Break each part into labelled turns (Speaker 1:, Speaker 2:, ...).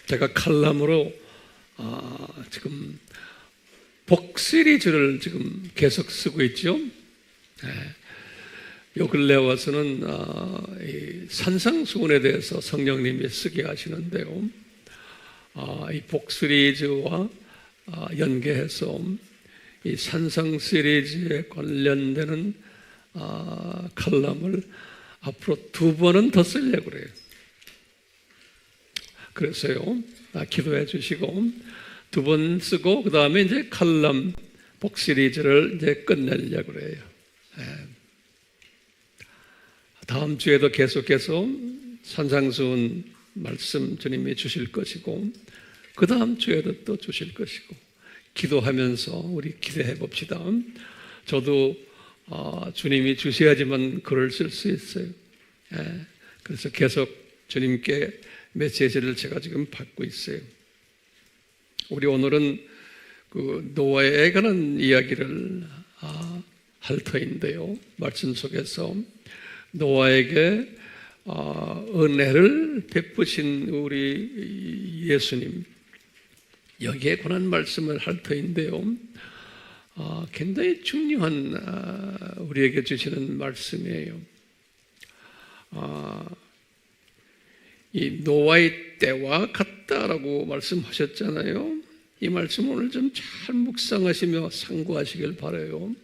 Speaker 1: 제가 칼럼으로 지금 복 시리즈를 지금 계속 쓰고 있죠. 요 근래 와서는 이 산상수훈에 대해서 성령님이 쓰게 하시는데요. 이 복 시리즈와 연계해서 이 산상 시리즈에 관련되는 칼럼을 앞으로 2번은 더 쓰려고 그래요. 그래서요, 기도해 주시고 2번 쓰고 그 다음에 이제 칼럼 복 시리즈를 이제 끝내려고 그래요. 다음 주에도 계속해서 산상수훈 말씀 주님이 주실 것이고 그 다음 주에도 또 주실 것이고 기도하면서 우리 기대해 봅시다. 저도 주님이 주셔야지만 글을 쓸 수 있어요. 그래서 계속 주님께 메시지를 제가 지금 받고 있어요. 우리 오늘은 그 노아에 관한 이야기를 할 터인데요. 말씀 속에서 노아에게 은혜를 베푸신 우리 예수님, 여기에 관한 말씀을 할 터인데요. 굉장히 중요한 우리에게 주시는 말씀이에요. 이 노아의 때와 같다라고 말씀하셨잖아요. 이 말씀 오늘 좀 잘 묵상하시며 상고하시길 바라요.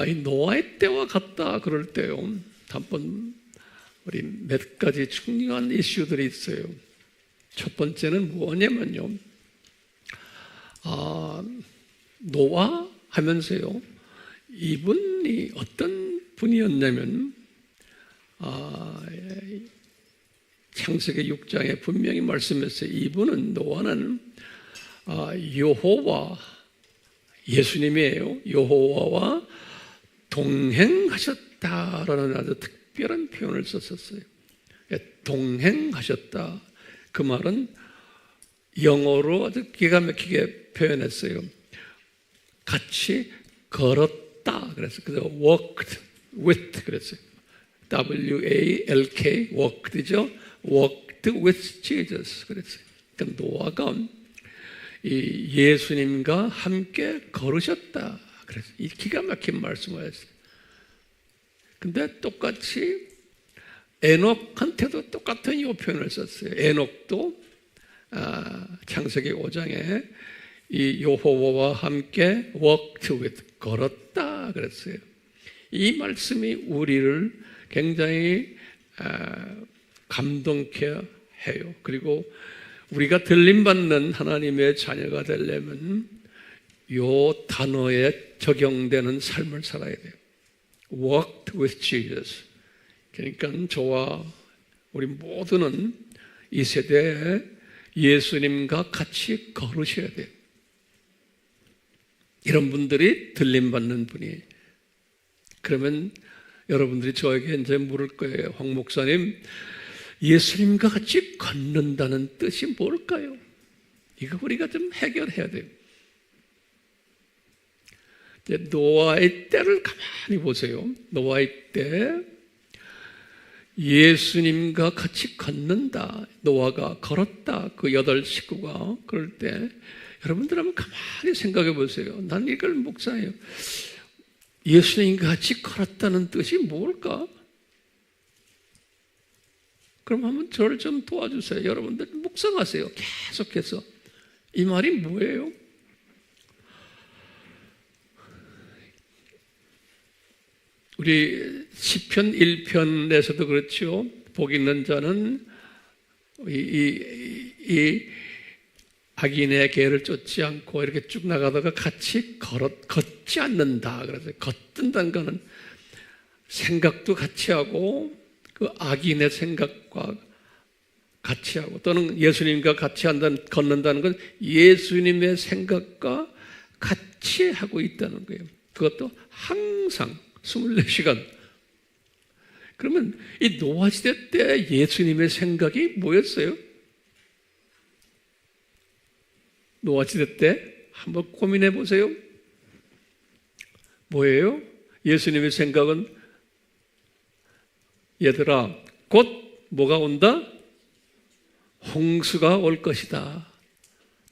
Speaker 1: 이 노아의 때와 같다 그럴 때요, 한번 우리 몇 가지 중요한 이슈들이 있어요. 첫 번째는 뭐냐면요, 노아 하면서요, 이분이 어떤 분이었냐면 창세기 6장에 분명히 말씀했어요. 이분은, 노아는 여호와, 예수님이에요. 여호와와 동행하셨다라는 아주 특별한 표현을 썼었어요. 동행하셨다. 그 말은 영어로 아주 기가 막히게 표현했어요. 같이 걸었다. 그래서 walked with 그랬어요. W-A-L-K, walked죠. walked with Jesus 그랬어요. 그러니까 노아가 이 예수님과 함께 걸으셨다. 그래서 이 기가 막힌 말씀을 했어요. 근데 똑같이 에녹한테도 똑같은 이 표현을 썼어요. 에녹도 창세기 5장에 이 여호와와 함께 walked with, 걸었다 그랬어요. 이 말씀이 우리를 굉장히 감동케 해요. 그리고 우리가 들림받는 하나님의 자녀가 되려면 이 단어에 적용되는 삶을 살아야 돼요. Walked with Jesus. 그러니까 저와 우리 모두는 이 세대에 예수님과 같이 걸으셔야 돼요. 이런 분들이 들림받는 분이에요. 그러면 여러분들이 저에게 이제 물을 거예요. 황 목사님, 예수님과 같이 걷는다는 뜻이 뭘까요? 이거 우리가 좀 해결해야 돼요. 이제 노아의 때를 가만히 보세요. 노아의 때 예수님과 같이 걷는다. 노아가 걸었다. 그 8 식구가 그럴 때 여러분들 한번 가만히 생각해 보세요. 난 이걸 묵상해요. 예수님과 같이 걸었다는 뜻이 뭘까? 그럼 한번 저를 좀 도와주세요. 여러분들 묵상하세요. 계속해서. 이 말이 뭐예요? 우리 시편 1편에서도 그렇죠. 복 있는 자는 이 악인의 개를 쫓지 않고 이렇게 쭉 나가다가 같이 걷지 않는다. 그래서 걷는다는 거는 생각도 같이 하고 그 악인의 생각과 같이 하고, 또는 예수님과 같이 걷는다는 건 예수님의 생각과 같이 하고 있다는 거예요. 그것도 항상 24시간. 그러면 이 노아 시대 때 예수님의 생각이 뭐였어요? 노아 시대 때 한번 고민해 보세요. 뭐예요? 예수님의 생각은, 얘들아, 곧 뭐가 온다? 홍수가 올 것이다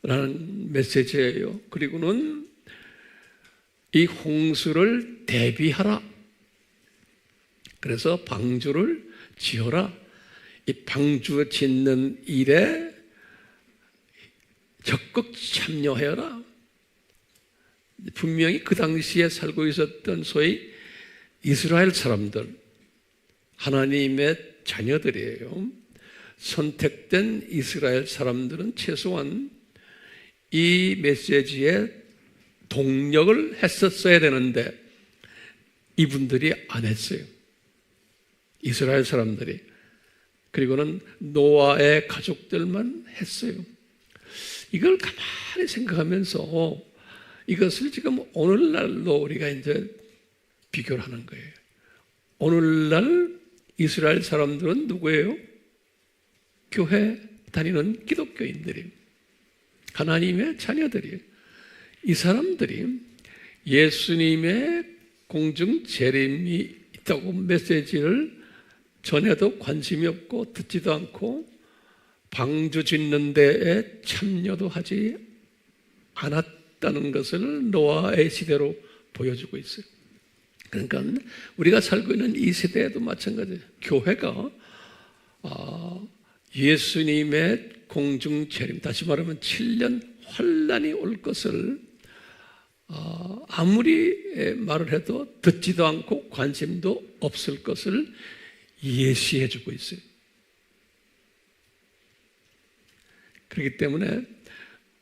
Speaker 1: 라는 메시지예요. 그리고는 이 홍수를 대비하라. 그래서 방주를 지어라. 이 방주 짓는 일에 적극 참여해라. 분명히 그 당시에 살고 있었던 소위 이스라엘 사람들, 하나님의 자녀들이에요. 선택된 이스라엘 사람들은 최소한 이 메시지에 동력을 했었어야 되는데 이분들이 안 했어요. 이스라엘 사람들이. 그리고는 노아의 가족들만 했어요. 이걸 가만히 생각하면서 이것을 지금 오늘날로 우리가 이제 비교를 하는 거예요. 오늘날 이스라엘 사람들은 누구예요? 교회 다니는 기독교인들이에요. 하나님의 자녀들이에요. 이 사람들이 예수님의 공중 재림이 있다고 메시지를 전해도 관심이 없고 듣지도 않고 방주 짓는 데에 참여도 하지 않았다는 것을 노아의 시대로 보여주고 있어요. 그러니까 우리가 살고 있는 이 세대에도 마찬가지예요. 교회가 예수님의 공중 재림, 다시 말하면 7년 환란이 올 것을 아무리 말을 해도 듣지도 않고 관심도 없을 것을 예시해 주고 있어요. 그렇기 때문에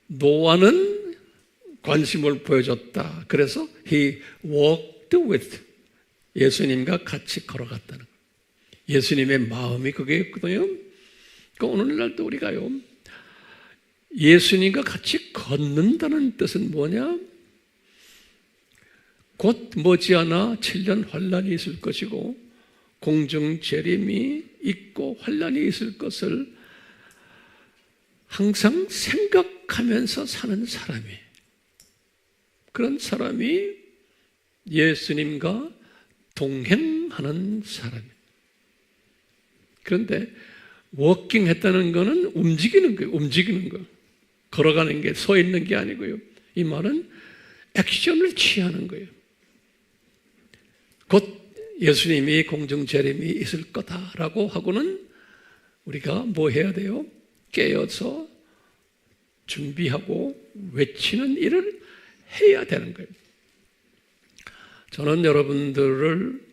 Speaker 1: 노아는 관심을 보여줬다. 그래서 he walked with, 예수님과 같이 걸어갔다는 거예요. 예수님의 마음이 그게였거든요. 그러니까 오늘날도 우리가요, 예수님과 같이 걷는다는 뜻은 뭐냐? 곧 머지않아 7년 환란이 있을 것이고 공중 재림이 있고 환란이 있을 것을 항상 생각하면서 사는 사람이, 그런 사람이 예수님과 동행하는 사람이에요. 그런데 워킹 했다는 것은 움직이는 거예요. 움직이는 거. 걸어가는 게, 서 있는 게 아니고요. 이 말은 액션을 취하는 거예요. 곧 예수님이 공중 재림이 있을 거다라고 하고는 우리가 뭐 해야 돼요? 깨어서 준비하고 외치는 일을 해야 되는 거예요. 저는 여러분들을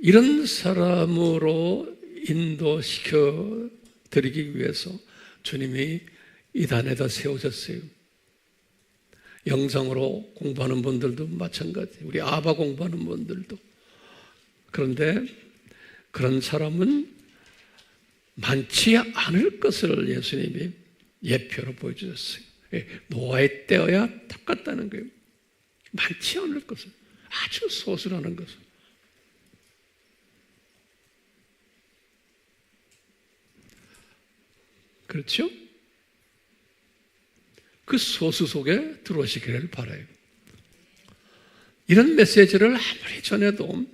Speaker 1: 이런 사람으로 인도시켜 드리기 위해서 주님이 이 단에다 세우셨어요. 영상으로 공부하는 분들도 마찬가지, 우리 아바 공부하는 분들도. 그런데 그런 사람은 많지 않을 것을 예수님이 예표로 보여주셨어요. 노아의 때여야 똑같다는 거예요. 많지 않을 것을, 아주 소수라는 것을. 그렇죠? 그 소수 속에 들어오시기를 바라요. 이런 메시지를 아무리 전해도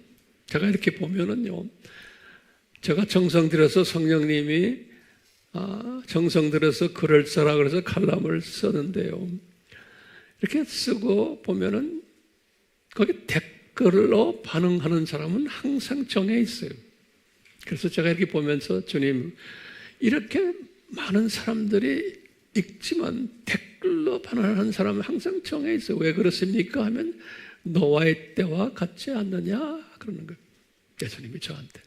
Speaker 1: 제가 이렇게 보면은요, 제가 정성 들여서 성령님이 정성 들여서 글을 써라 그래서 칼럼을 썼는데요, 이렇게 쓰고 보면은 거기 댓글로 반응하는 사람은 항상 정해 있어요. 그래서 제가 이렇게 보면서 주님, 이렇게 많은 사람들이 읽지만 댓글로 반응하는 사람은 항상 정해 있어요. 왜 그렇습니까? 하면 노아의 때와 같지 않느냐 그러는 거예요. 예수님이 저한테.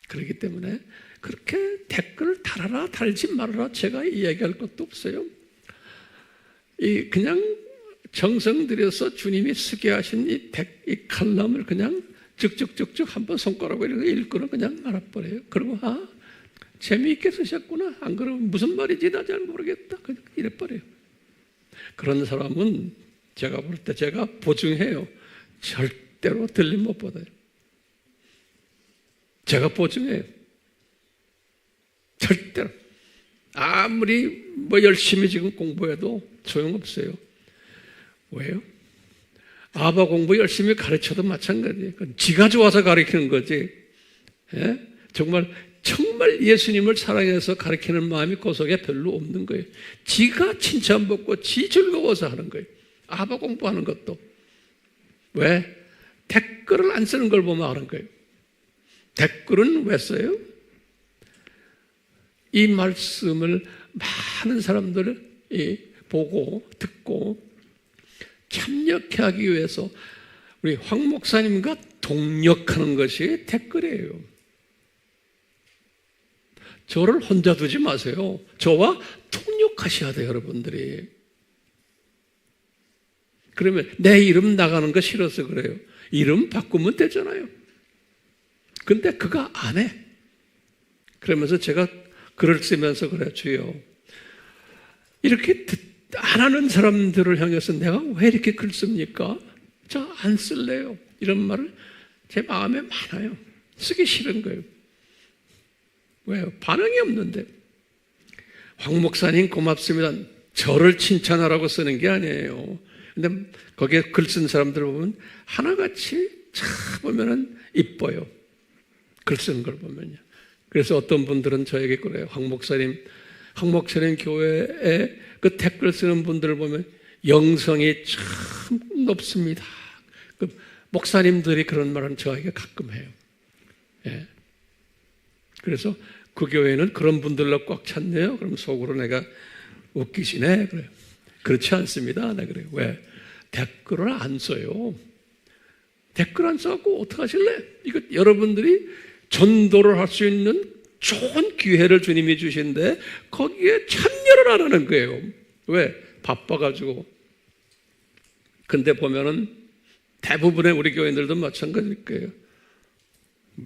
Speaker 1: 그렇기 때문에 그렇게 댓글을 달아라 달지 말아라 제가 이야기할 것도 없어요. 그냥 정성 들여서 주님이 쓰게 하신 이 칼럼을 그냥 쭉쭉쭉쭉 한번 손가락으로 읽고는 그냥 말아버려요. 그리고 재미있게 쓰셨구나. 안 그러면 무슨 말인지 나 잘 모르겠다. 그냥 이래버려요. 그런 사람은 제가 볼 때 제가 보증해요. 절대로 들림 못 받아요. 제가 보증해요. 절대로. 아무리 열심히 지금 공부해도 소용없어요. 왜요? 아바 공부 열심히 가르쳐도 마찬가지예요. 지가 좋아서 가르치는 거지. 예? 정말 정말 예수님을 사랑해서 가르치는 마음이 그 속에 별로 없는 거예요. 지가 칭찬받고 지 즐거워서 하는 거예요. 아바 공부하는 것도. 왜? 댓글을 안 쓰는 걸 보면 하는 거예요. 댓글은 왜 써요? 이 말씀을 많은 사람들이 보고 듣고 참여케 하기 위해서 우리 황 목사님과 동력하는 것이 댓글이에요. 저를 혼자 두지 마세요. 저와 통역하셔야 돼요, 여러분들이. 그러면 내 이름 나가는 거 싫어서 그래요. 이름 바꾸면 되잖아요. 근데 그가 안 해. 그러면서 제가 글을 쓰면서 그래요. 주여, 이렇게 안 하는 사람들을 향해서 내가 왜 이렇게 글 씁니까? 저 안 쓸래요. 이런 말을 제 마음에 많아요. 쓰기 싫은 거예요. 왜요? 반응이 없는데. 황 목사님 고맙습니다. 저를 칭찬하라고 쓰는 게 아니에요. 근데 거기에 글 쓴 사람들 보면 하나같이 참 보면은 이뻐요. 글 쓰는 걸 보면요. 그래서 어떤 분들은 저에게 그래요. 황 목사님 교회에 그 댓글 쓰는 분들을 보면 영성이 참 높습니다. 그 목사님들이 그런 말은 저에게 가끔 해요. 예. 그래서 그 교회는 그런 분들로 꽉 찼네요. 그럼 속으로 내가 웃기시네. 그래요. 그렇지 않습니다. 나 그래요. 왜? 댓글을 안 써요. 댓글 안 써갖고 어떡하실래? 이거 여러분들이 전도를 할 수 있는 좋은 기회를 주님이 주신데 거기에 참여를 안 하는 거예요. 왜? 바빠가지고. 근데 보면은 대부분의 우리 교인들도 마찬가지일 거예요.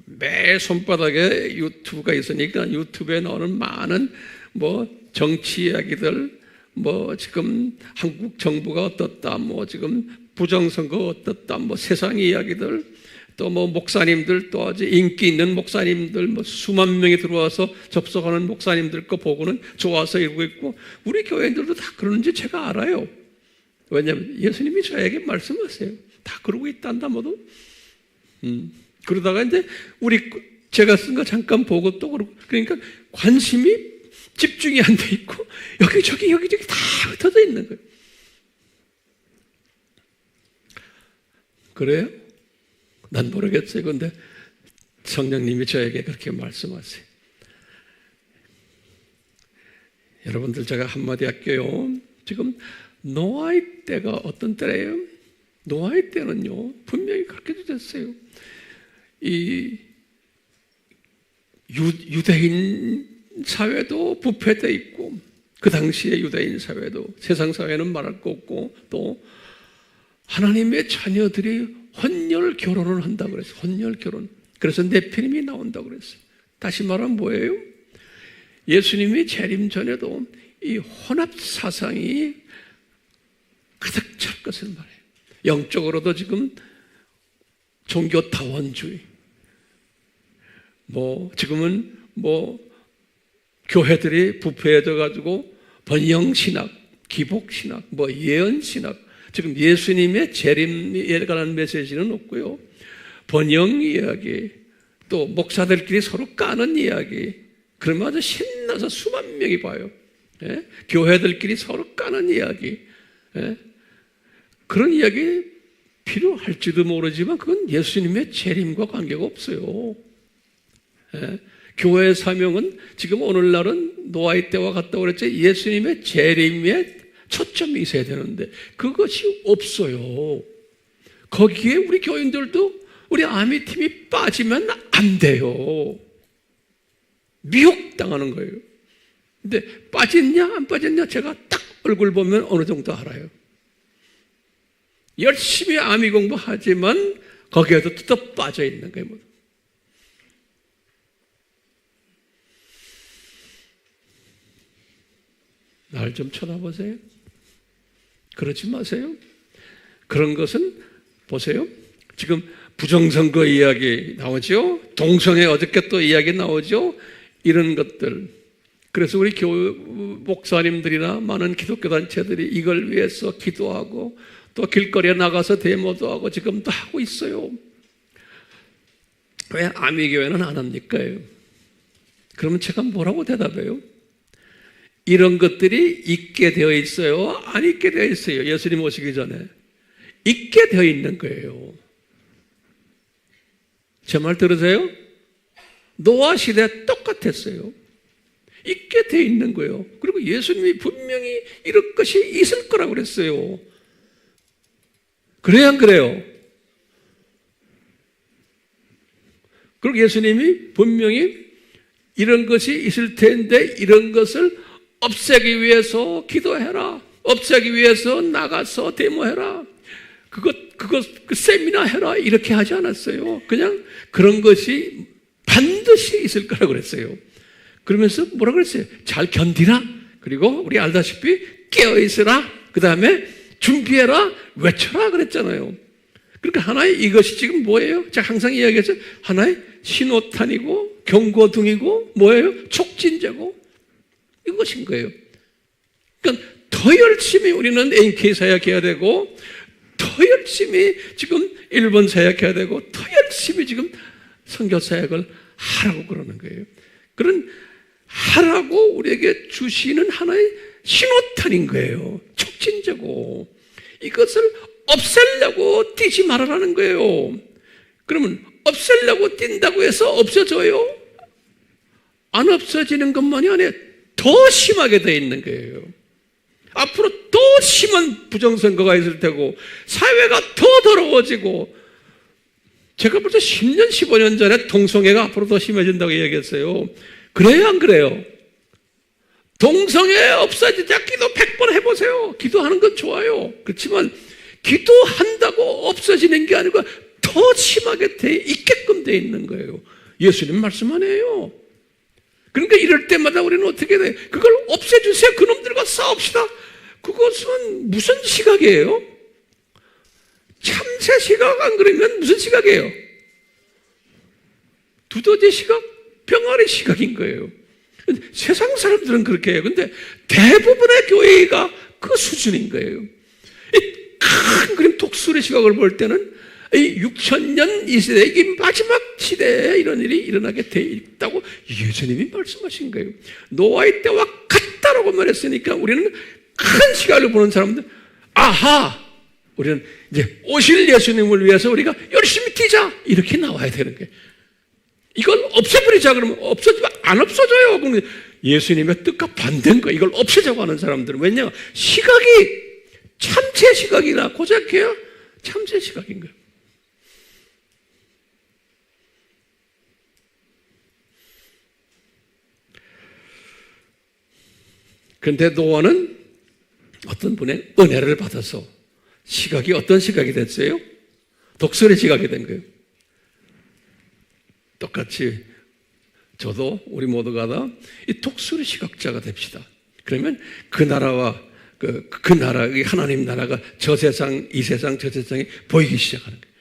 Speaker 1: 매 손바닥에 유튜브가 있으니까 유튜브에 나오는 많은 뭐 정치 이야기들, 뭐 지금 한국 정부가 어떻다, 뭐 지금 부정선거 어떻다, 뭐 세상 이야기들, 또 뭐 목사님들, 또 아주 인기 있는 목사님들, 뭐 수만 명이 들어와서 접속하는 목사님들 거 보고는 좋아서 이러고 있고, 우리 교회들도 다 그러는지 제가 알아요. 왜냐하면 예수님이 저에게 말씀하세요. 다 그러고 있단다 모두. 그러다가 이제 제가 쓴 거 잠깐 보고 또 그러고, 그러니까 관심이 집중이 안 돼 있고 여기저기 다 흩어져 있는 거예요. 그래요? 난 모르겠어요. 그런데 성령님이 저에게 그렇게 말씀하세요. 여러분들 제가 한마디 할게요. 지금 노아의 때가 어떤 때래요? 노아의 때는요, 분명히 그렇게 됐어요. 이 유대인 사회도 부패되어 있고, 그 당시의 유대인 사회도, 세상 사회는 말할 거 없고, 또 하나님의 자녀들이 혼혈 결혼을 한다고 그랬어요. 혼혈 결혼. 그래서 네피림이 나온다고 그랬어요. 다시 말하면 뭐예요? 예수님이 재림 전에도 이 혼합 사상이 가득 찰 것을 말해요. 영적으로도 지금 종교 다원주의, 지금은 교회들이 부패해져 가지고 번영신학, 기복신학, 예언신학, 지금 예수님의 재림에 관한 메시지는 없고요. 번영 이야기, 또 목사들끼리 서로 까는 이야기, 그러면 아주 신나서 수만 명이 봐요. 예? 교회들끼리 서로 까는 이야기, 예? 그런 이야기 필요할지도 모르지만 그건 예수님의 재림과 관계가 없어요. 예? 교회의 사명은 지금 오늘날은 노아의 때와 같다고 그랬죠. 예수님의 재림에 초점이 있어야 되는데 그것이 없어요. 거기에 우리 교인들도 우리 아미팀이 빠지면 안 돼요. 미혹당하는 거예요. 근데 빠졌냐 안 빠졌냐 제가 딱 얼굴 보면 어느 정도 알아요. 열심히 아미 공부하지만 거기에도 또 빠져 있는 거예요. 날 좀 쳐다보세요. 그러지 마세요. 그런 것은 보세요. 지금 부정선거 이야기 나오죠. 동성애 어저께 또 이야기 나오죠. 이런 것들. 그래서 우리 교회 목사님들이나 많은 기독교 단체들이 이걸 위해서 기도하고 또 길거리에 나가서 데모도 하고 지금도 하고 있어요. 왜 아미교회는 안 합니까? 그러면 제가 뭐라고 대답해요? 이런 것들이 있게 되어 있어요? 안 있게 되어 있어요? 예수님 오시기 전에 있게 되어 있는 거예요. 제 말 들으세요? 노아 시대 똑같았어요. 있게 되어 있는 거예요. 그리고 예수님이 분명히 이런 것이 있을 거라고 그랬어요. 그래야 안 그래요? 그리고 예수님이 분명히 이런 것이 있을 텐데 이런 것을 없애기 위해서 기도해라. 없애기 위해서 나가서 데모해라. 그 세미나 해라. 이렇게 하지 않았어요. 그냥 그런 것이 반드시 있을 거라고 그랬어요. 그러면서 뭐라 그랬어요? 잘 견디라. 그리고 우리 알다시피 깨어있으라. 그 다음에 준비해라. 외쳐라. 그랬잖아요. 그러니까 하나의 이것이 지금 뭐예요? 제가 항상 이야기했죠. 하나의 신호탄이고 경고등이고 뭐예요? 촉진제고 이것인 거예요. 그러니까 더 열심히 우리는 NK 사역해야 되고 더 열심히 지금 일본 사역해야 되고 더 열심히 지금 선교 사역을 하라고 그러는 거예요. 그런 하라고 우리에게 주시는 하나의 신호탄인 거예요. 촉진제고 이것을 없애려고 뛰지 말아라는 거예요. 그러면 없애려고 뛴다고 해서 없어져요? 안 없어지는 것만이 아니라 더 심하게 되어 있는 거예요. 앞으로 더 심한 부정선거가 있을 테고 사회가 더 더러워지고 제가 벌써 10년, 15년 전에 동성애가 앞으로 더 심해진다고 얘기했어요. 그래요, 안 그래요? 동성애 없어지자 기도 100번 해보세요. 기도하는 건 좋아요. 그렇지만 기도한다고 없어지는 게 아니고 더 심하게 돼 있게끔 돼 있는 거예요. 예수님 말씀 아니에요. 그러니까 이럴 때마다 우리는 어떻게 돼? 그걸 없애주세요. 그놈들과 싸웁시다. 그것은 무슨 시각이에요? 참새 시각 안 그러면 무슨 시각이에요? 두더지 시각? 병아리 시각인 거예요. 세상 사람들은 그렇게 해요. 근데 대부분의 교회가 그 수준인 거예요. 큰 그림 독수리 시각을 볼 때는 6,000년 이 시대, 이 마지막 시대에 이런 일이 일어나게 돼 있다고 예수님이 말씀하신 거예요. 노아의 때와 같다라고 말했으니까 우리는 큰 시각을 보는 사람들, 아하! 우리는 이제 오실 예수님을 위해서 우리가 열심히 뛰자! 이렇게 나와야 되는 거예요. 이걸 없애버리자 그러면 없어지면 안 없어져요. 그러면 예수님의 뜻과 반대인 거예요. 이걸 없애자고 하는 사람들은. 왜냐? 시각이 참새 시각이나 고작해요. 참새 시각인 거예요. 그런데 노아는 어떤 분의 은혜를 받아서 시각이 어떤 시각이 됐어요? 독수리 시각이 된 거예요. 똑같이 저도 우리 모두가 다 이 독수리 시각자가 됩시다. 그러면 그 나라와 그 나라, 하나님 나라가 저 세상, 이 세상, 저 세상이 보이기 시작하는 거예요.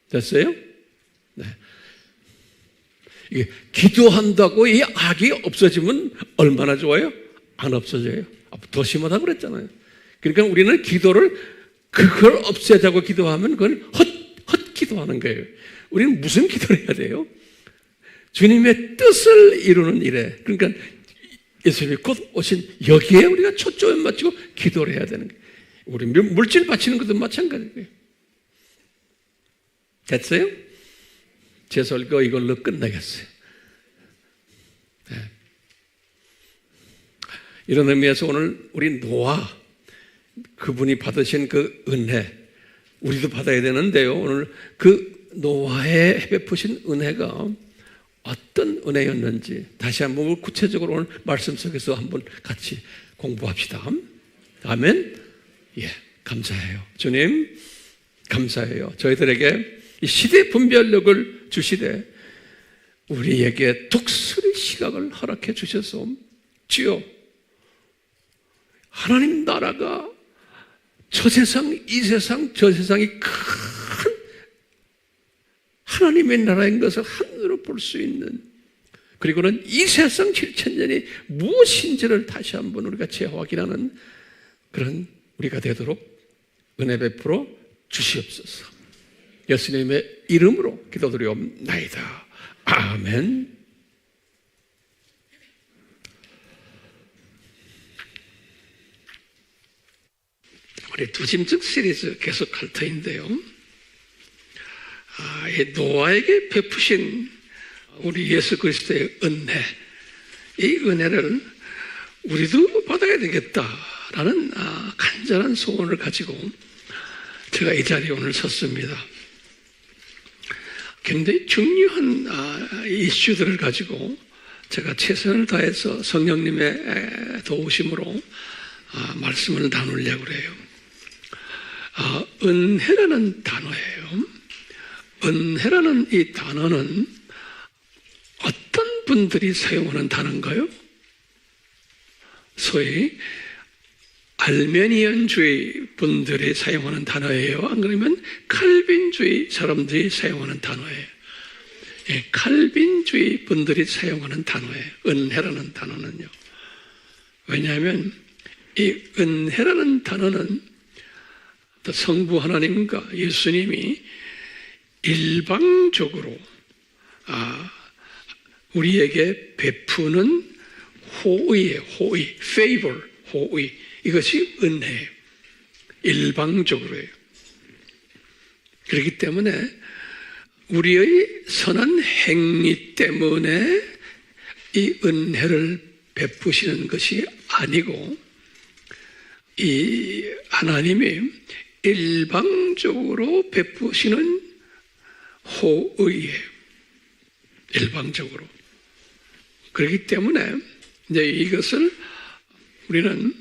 Speaker 1: 됐어요? 네. 이게 기도한다고 이 악이 없어지면 얼마나 좋아요? 안 없어져요. 더 심하다고 그랬잖아요. 그러니까 우리는 기도를 그걸 없애자고 기도하면 그건 헛기도하는 거예요. 우리는 무슨 기도를 해야 돼요? 주님의 뜻을 이루는 일에, 그러니까 예수님이 곧 오신 여기에 우리가 초점을 맞추고 기도를 해야 되는 거예요. 우리 물질 바치는 것도 마찬가지예요. 됐어요? 제 설교 이걸로 끝나겠어요. 네. 이런 의미에서 오늘 우리 노아, 그분이 받으신 그 은혜, 우리도 받아야 되는데요. 오늘 그 노아의 베푸신 은혜가 어떤 은혜였는지 다시 한번 구체적으로 오늘 말씀 속에서 한번 같이 공부합시다. 아멘. 예, 감사해요. 주님, 감사해요. 저희들에게 이 시대 분별력을 주시되 우리에게 독수리 시각을 허락해 주셔서 주여, 하나님 나라가 저 세상, 이 세상, 저 세상이 큰 하나님의 나라인 것을 한눈으로 볼 수 있는, 그리고는 이 세상 7,000년이 무엇인지를 다시 한번 우리가 재확인하는 그런 우리가 되도록 은혜 베풀어 주시옵소서. 예수님의 이름으로 기도드리옵나이다. 아멘. 우리 두짐승 시리즈 계속 할 터인데요. 이 노아에게 베푸신 우리 예수 그리스도의 은혜, 이 은혜를 우리도 받아야 되겠다라는 간절한 소원을 가지고 제가 이 자리에 오늘 섰습니다. 굉장히 중요한 이슈들을 가지고 제가 최선을 다해서 성령님의 도우심으로 말씀을 나누려고 그래요. 은혜라는 단어예요. 은혜라는 이 단어는 어떤 분들이 사용하는 단어인가요? 소위 알메니안주의 분들이 사용하는 단어예요. 안 그러면 칼빈주의 사람들이 사용하는 단어예요. 칼빈주의 분들이 사용하는 단어예요. 은혜라는 단어는요. 왜냐하면 이 은혜라는 단어는 성부 하나님과 예수님이 일방적으로 우리에게 베푸는 호의예요. 호의, favor, 호의. 이것이 은혜예요. 일방적으로예요. 그렇기 때문에 우리의 선한 행위 때문에 이 은혜를 베푸시는 것이 아니고 이 하나님이 일방적으로 베푸시는 호의예요. 일방적으로. 그렇기 때문에 이제 이것을 우리는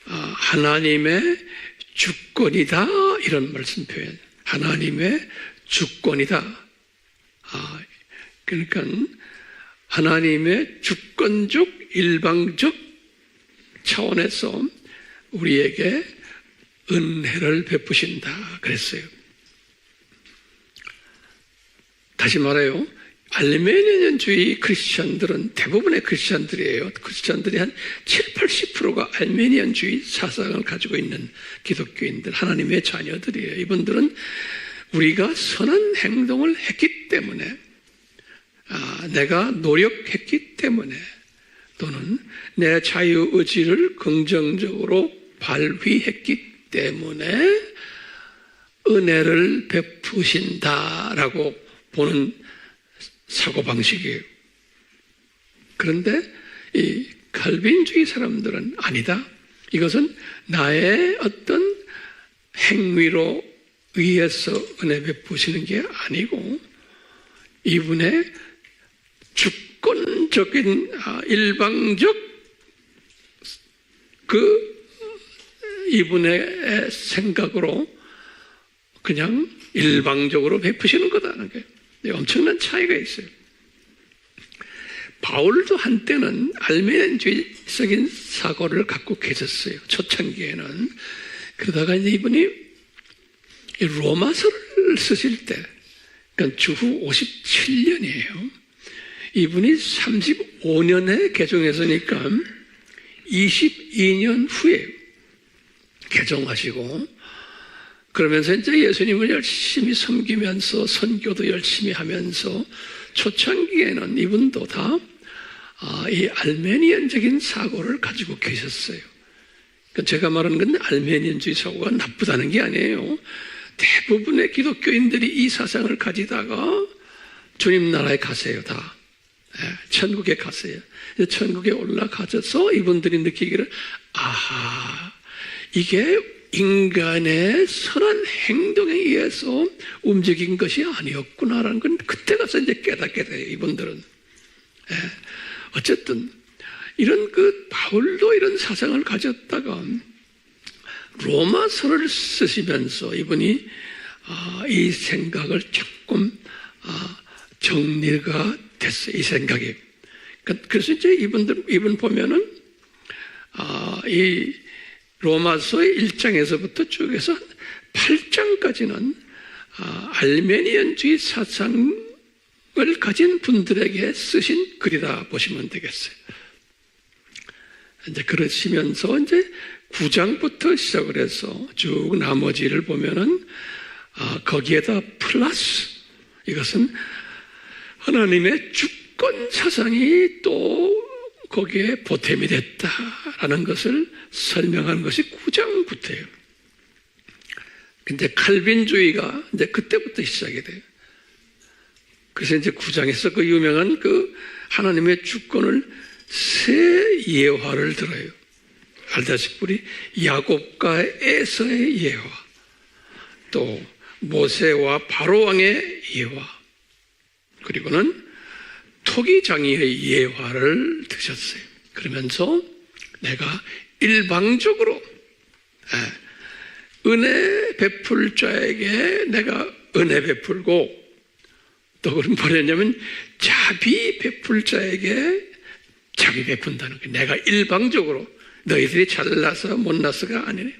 Speaker 1: 하나님의 주권이다 이런 말씀 표현. 하나님의 주권이다. 그러니까 하나님의 주권적 일방적 차원에서 우리에게 은혜를 베푸신다 그랬어요. 다시 말해요. 알메니안주의 크리스천들은 대부분의 크리스천들이에요. 크리스천들이 한 70~80%가 알메니안주의 사상을 가지고 있는 기독교인들, 하나님의 자녀들이에요. 이분들은 우리가 선한 행동을 했기 때문에, 내가 노력했기 때문에, 또는 내 자유의지를 긍정적으로 발휘했기 때문에 은혜를 베푸신다라고 보는 사고방식이에요. 그런데 이 칼빈주의 사람들은 아니다. 이것은 나의 어떤 행위로 의해서 은혜 베푸시는 게 아니고 이분의 주권적인 일방적 이분의 생각으로 그냥 일방적으로 베푸시는 거다는 거예요. 엄청난 차이가 있어요. 바울도 한때는 알메니안주의적인 사고를 갖고 계셨어요. 초창기에는. 그러다가 이제 이분이 로마서를 쓰실 때, 그러니까 주후 57년이에요. 이분이 35년에 개종했으니까 22년 후에 개종하시고 그러면서 이제 예수님을 열심히 섬기면서 선교도 열심히 하면서 초창기에는 이분도 다 이 알메니안적인 사고를 가지고 계셨어요. 그러니까 제가 말하는 건 알메니안주의 사고가 나쁘다는 게 아니에요. 대부분의 기독교인들이 이 사상을 가지다가 주님 나라에 가세요. 다 천국에 가세요. 천국에 올라가셔서 이분들이 느끼기를 이게 인간의 선한 행동에 의해서 움직인 것이 아니었구나라는 건 그때 가서 이제 깨닫게 돼요. 이분들은. 어쨌든 이런 바울도 이런 사상을 가졌다가 로마서를 쓰시면서 이분이 이 생각을 조금 정리가 됐어요. 이 생각이. 그래서 이제 이분 보면은 이 로마서의 1장에서부터 쭉 해서 8장까지는 알메니안주의 사상을 가진 분들에게 쓰신 글이라 보시면 되겠어요. 이제 그러시면서 이제 9장부터 시작을 해서 쭉 나머지를 보면은 거기에다 플러스 이것은 하나님의 주권 사상이 또 거기에 보탬이 됐다라는 것을 설명하는 것이 9장부터예요. 근데 칼빈주의가 이제 그때부터 시작이 돼요. 그래서 이제 9장에서 그 유명한 그 하나님의 주권을 세 예화를 들어요. 알다시피 우리 야곱과 에서의 예화, 또 모세와 바로왕의 예화, 그리고는 토기장이의 예화를 드셨어요. 그러면서 내가 일방적으로 은혜 베풀 자에게 내가 은혜 베풀고, 또 그럼 뭐냐면 자비 베풀 자에게 자비 베푼다는 거예요. 내가 일방적으로, 너희들이 잘나서 못나서가 아니네.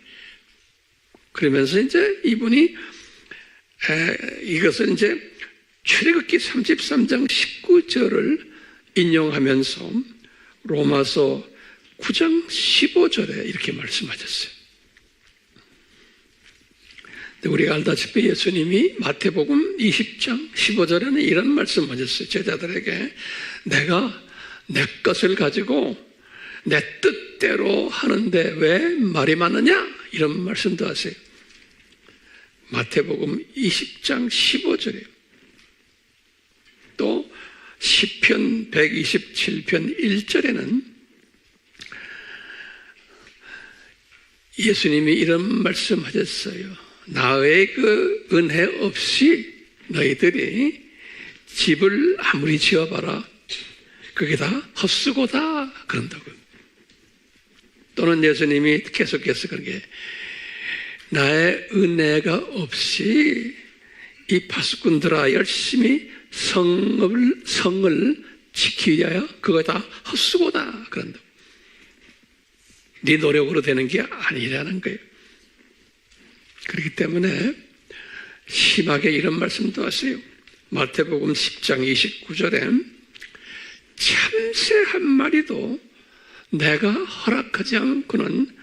Speaker 1: 그러면서 이제 이분이 이것을 이제 출애굽기 33장 19절을 인용하면서 로마서 9장 15절에 이렇게 말씀하셨어요. 우리가 알다시피 예수님이 마태복음 20장 15절에는 이런 말씀하셨어요. 제자들에게 내가 내 것을 가지고 내 뜻대로 하는데 왜 말이 많으냐? 이런 말씀도 하세요. 마태복음 20장 15절이에요. 또 시편 127편 1절에는 예수님이 이런 말씀하셨어요. 나의 그 은혜 없이 너희들이 집을 아무리 지어봐라, 그게 다 헛수고다 그런다고요. 또는 예수님이 계속해서 그렇게 나의 은혜가 없이 이 파수꾼들아 열심히 성을 지키기 위하여 그거 다 헛수고다 그런다고. 네 노력으로 되는 게 아니라는 거예요. 그렇기 때문에 심하게 이런 말씀도 하세요. 마태복음 10장 29절에 참새 한 마리도 내가 허락하지 않고는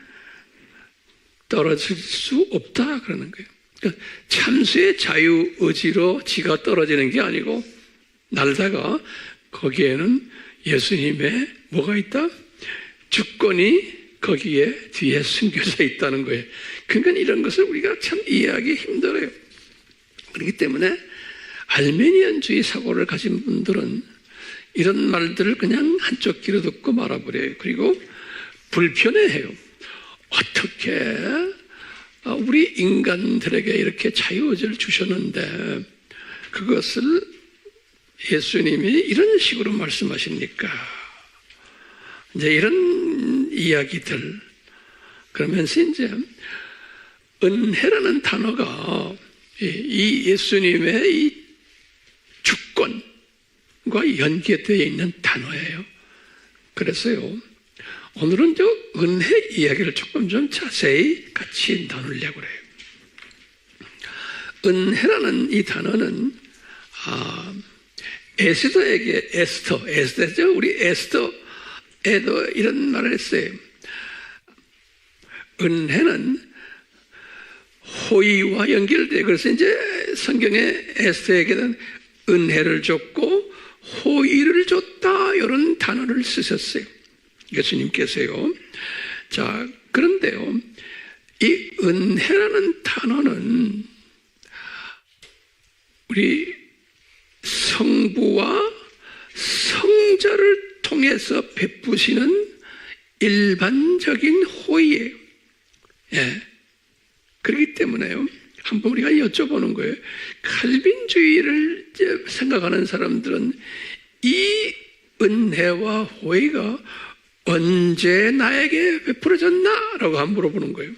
Speaker 1: 떨어질 수 없다 그러는 거예요. 그러니까 참새의 자유의지로 지가 떨어지는 게 아니고 날다가 거기에는 예수님의 뭐가 있다? 주권이 거기에 뒤에 숨겨져 있다는 거예요. 그러니까 이런 것을 우리가 참 이해하기 힘들어요. 그렇기 때문에 알메니안주의 사고를 가진 분들은 이런 말들을 그냥 한쪽 귀로 듣고 말아버려요. 그리고 불편해해요. 어떻게 우리 인간들에게 이렇게 자유의지를 주셨는데 그것을 예수님이 이런 식으로 말씀하십니까? 이제 이런 이야기들, 그러면서 이제 은혜라는 단어가 이 예수님의 이 주권과 연계되어 있는 단어예요. 그래서요, 오늘은 저 은혜 이야기를 조금 좀 자세히 같이 나누려고 해요. 은혜라는 이 단어는 에스더죠. 우리 에스더에도 이런 말을 했어요. 은혜는 호의와 연결돼. 그래서 이제 성경에 에스더에게는 은혜를 줬고 호의를 줬다, 이런 단어를 쓰셨어요. 예수님께서요. 자, 그런데요, 이 은혜라는 단어는 우리 성부와 성자를 통해서 베푸시는 일반적인 호의예요. 예. 그렇기 때문에요, 한번 우리가 여쭤보는 거예요. 칼빈주의를 생각하는 사람들은 이 은혜와 호의가 언제 나에게 베풀어졌나? 라고 한번 물어보는 거예요.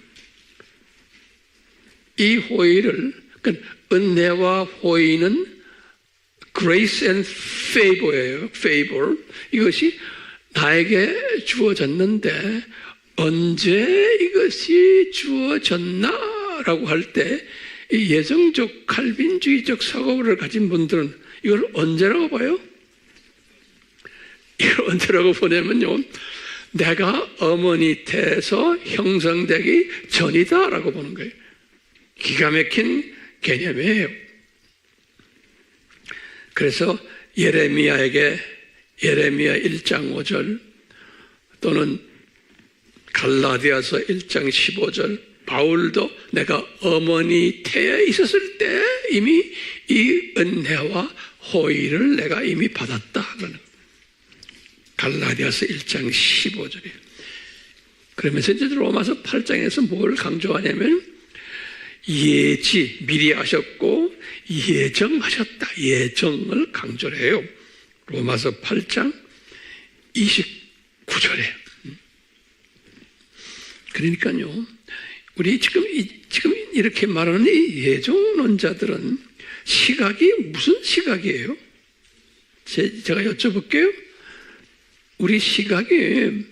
Speaker 1: 이 호의를, 그러니까 은혜와 호의는 grace and favor예요. favor. 이것이 나에게 주어졌는데 언제 이것이 주어졌나? 라고 할 때 이 예정적 칼빈주의적 사고를 가진 분들은 이걸 언제라고 봐요? 이걸 언제라고 보냐면요, 내가 어머니 태에서 형성되기 전이다 라고 보는 거예요. 기가 막힌 개념이에요. 그래서 예레미야 1장 5절 또는 갈라디아서 1장 15절 바울도 내가 어머니 태에 있었을 때 이미 이 은혜와 호의를 내가 이미 받았다. 갈라디아서 1장 15절이에요. 그러면서 이제 로마서 8장에서 뭘 강조하냐면 예지, 미리 아셨고 예정하셨다. 예정을 강조를 해요. 로마서 8장 29절에. 그러니까요, 우리 지금 이렇게 말하는 이 예정론자들은 시각이 무슨 시각이에요? 제가 여쭤볼게요. 우리 시각이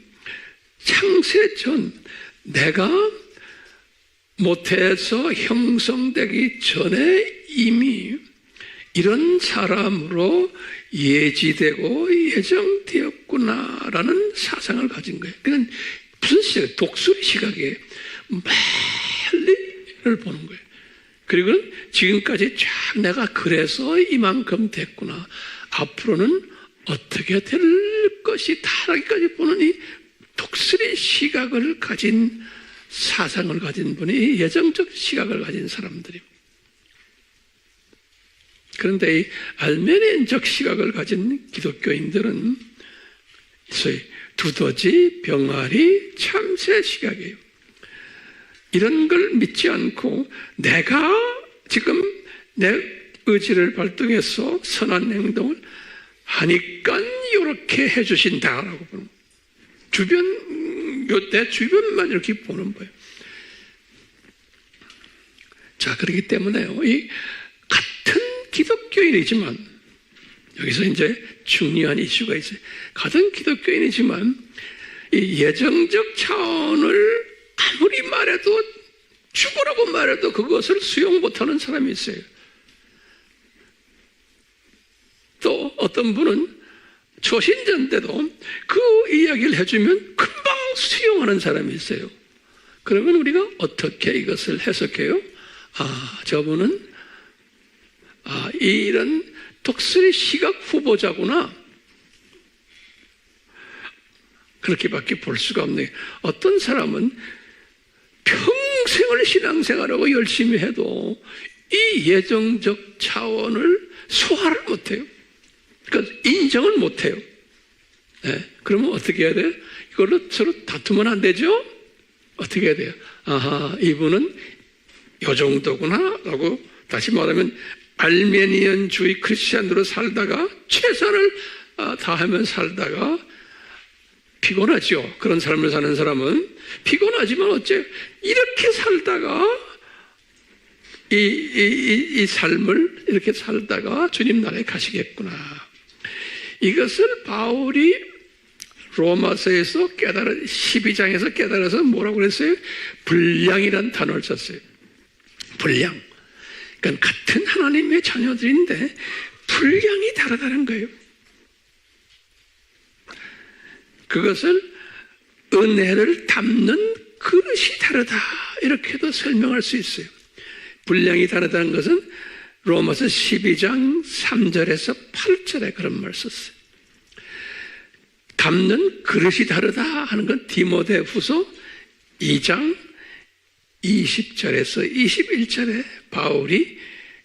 Speaker 1: 창세전 내가 모태에서 형성되기 전에 이미 이런 사람으로 예지되고 예정되었구나라는 사상을 가진 거예요. 그냥 무슨 시각? 독수리 시각이에요. 멀리를 보는 거예요. 그리고 지금까지 쫙 내가 그래서 이만큼 됐구나. 앞으로는 어떻게 될 것이 다라기까지 보는 이 독수리 시각을 가진 사상을 가진 분이 예정적 시각을 가진 사람들입니다. 그런데 이 알메니안적 시각을 가진 기독교인들은 소위 두더지, 병아리, 참새 시각이에요. 이런 걸 믿지 않고 내가 지금 내 의지를 발동해서 선한 행동을 하니까 이렇게 해주신다라고 보는 거예요. 내 주변만 이렇게 보는 거예요. 자, 그렇기 때문에요. 이 같은 기독교인이지만 여기서 이제 중요한 이슈가 있어요. 같은 기독교인이지만 이 예정적 차원을 아무리 말해도 죽으라고 말해도 그것을 수용 못하는 사람이 있어요. 또 어떤 분은 초신자인데도 그 이야기를 해주면 금방 수용하는 사람이 있어요. 그러면 우리가 어떻게 이것을 해석해요? 저분은 이런 독수리 시각 후보자구나. 그렇게밖에 볼 수가 없네요. 어떤 사람은 평생을 신앙생활하고 열심히 해도 이 예정적 차원을 소화를 못해요. 그러니까 인정을 못해요. 네. 그러면 어떻게 해야 돼요? 이걸로 서로 다투면 안 되죠? 어떻게 해야 돼요? 이분은 요 정도구나 라고 다시 말하면 알메니안주의 크리스찬으로 살다가 최선을 다하며 살다가 피곤하죠. 그런 삶을 사는 사람은 피곤하지만 어째 이렇게 살다가 이 삶을 이렇게 살다가 주님 나라에 가시겠구나. 이것을 바울이 로마서에서 12장에서 깨달아서 뭐라고 그랬어요? 분량이라는 단어를 썼어요. 분량. 그러니까 같은 하나님의 자녀들인데 분량이 다르다는 거예요. 그것을 은혜를 담는 그릇이 다르다. 이렇게도 설명할 수 있어요. 분량이 다르다는 것은 로마서 12장 3절에서 8절에 그런 말을 썼어요. 담는 그릇이 다르다 하는 건 디모데후서 2장 20절에서 21절에 바울이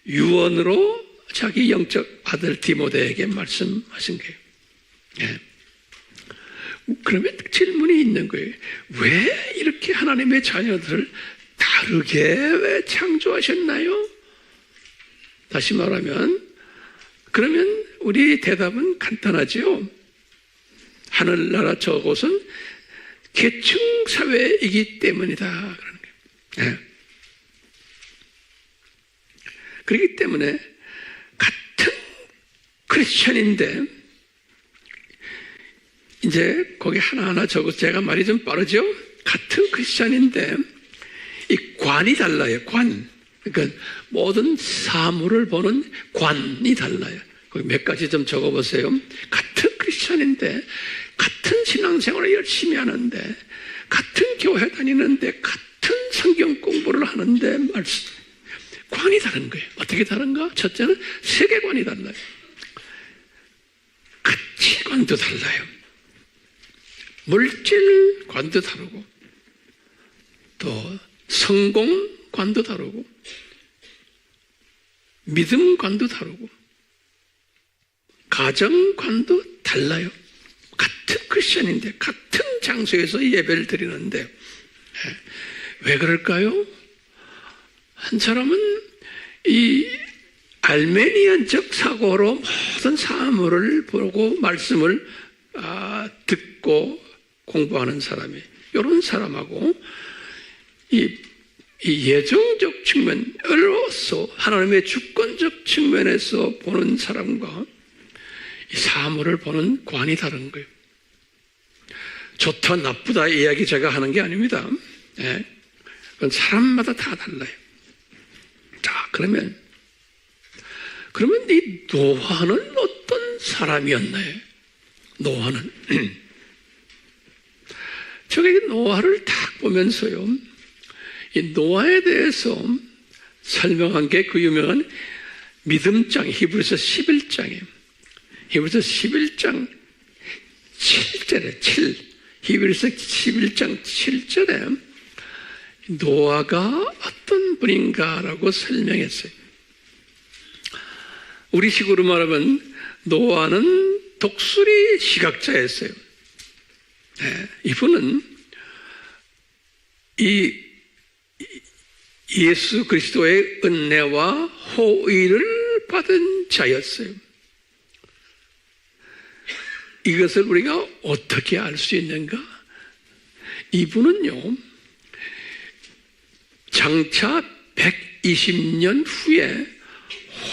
Speaker 1: 유언으로 자기 영적 아들 디모데에게 말씀하신 거예요. 네. 그러면 질문이 있는 거예요. 왜 이렇게 하나님의 자녀들을 다르게 왜 창조하셨나요? 다시 말하면 그러면 우리 대답은 간단하죠. 하늘나라 저곳은 계층사회이기 때문이다 그러는 거예요. 네. 그렇기 때문에 같은 크리스천인데 이제 거기 하나하나 적어서 제가 말이 좀 빠르죠? 같은 크리스천인데 이 관이 달라요. 관. 그러니까 모든 사물을 보는 관이 달라요. 거기 몇 가지 좀 적어보세요. 같은 크리스천인데 같은 신앙생활을 열심히 하는데 같은 교회 다니는데 같은 성경 공부를 하는데 관이 다른 거예요. 어떻게 다른가? 첫째는 세계관이 달라요. 관도 달라요. 물질 관도 다르고, 또 성공 관도 다르고, 믿음 관도 다르고, 가정 관도 달라요. 같은 크리스천인데, 같은 장소에서 예배를 드리는데, 왜 그럴까요? 한 사람은 이 알메니안적 사고로 모든 사물을 보고 말씀을 듣고 공부하는 사람이, 이런 사람하고 이 예정적 측면으로서 하나님의 주권적 측면에서 보는 사람과 이 사물을 보는 관이 다른 거예요. 좋다 나쁘다 이야기 제가 하는 게 아닙니다. 그건 사람마다 다 달라요. 자, 그러면 이 노아는 어떤 사람이었나요? 노아는 저기 노아를 딱 보면서요, 이 노아에 대해서 설명한 게 그 유명한 믿음장, 히브리서 11장이에요. 히브리서 11장 7절에 7, 히브리서 11장 7절에 노아가 어떤 분인가라고 설명했어요. 우리식으로 말하면 노아는 독수리 시각자였어요. 이분은 이 예수 그리스도의 은혜와 호의를 받은 자였어요. 이것을 우리가 어떻게 알 수 있는가? 이분은요, 장차 120년 후에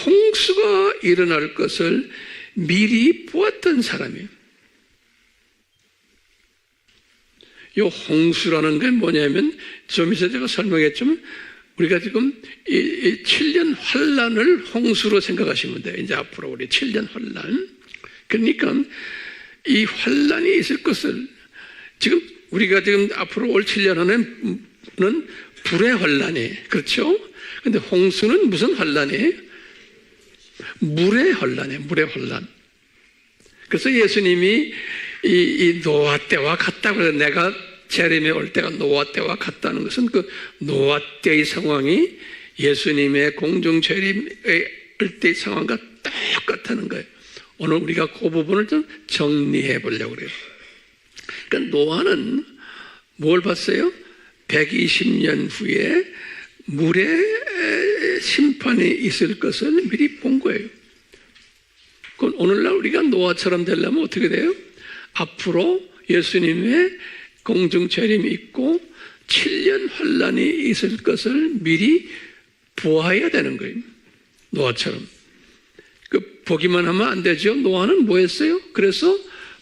Speaker 1: 홍수가 일어날 것을 미리 보았던 사람이에요. 이 홍수라는 게 뭐냐면, 좀 이따 제가 설명했지만, 우리가 지금 이 7년 환란을 홍수로 생각하시면 돼요. 이제 앞으로 우리 7년 환란. 그러니까 이 환란이 있을 것을, 지금 우리가 지금 앞으로 올 7년 안에는 불의 환란이, 그렇죠? 근데 홍수는 무슨 환란이에요? 물의 환란이에요. 물의 환란. 그래서 예수님이 이 노아 때와 같다고 해서, 내가 재림에 올 때가 노아 때와 같다는 것은 그 노아 때의 상황이 예수님의 공중 재림에 올 때의 상황과 똑같다는 거예요. 오늘 우리가 그 부분을 좀 정리해 보려고 그래요. 그러니까 노아는 뭘 봤어요? 120년 후에 물의 심판이 있을 것을 미리 본 거예요. 그럼 오늘날 우리가 노아처럼 되려면 어떻게 돼요? 앞으로 예수님의 공중 재림이 있고 7년 환란이 있을 것을 미리 보아야 되는 거예요. 노아처럼. 보기만 하면 안 되죠. 노아는 뭐 했어요? 그래서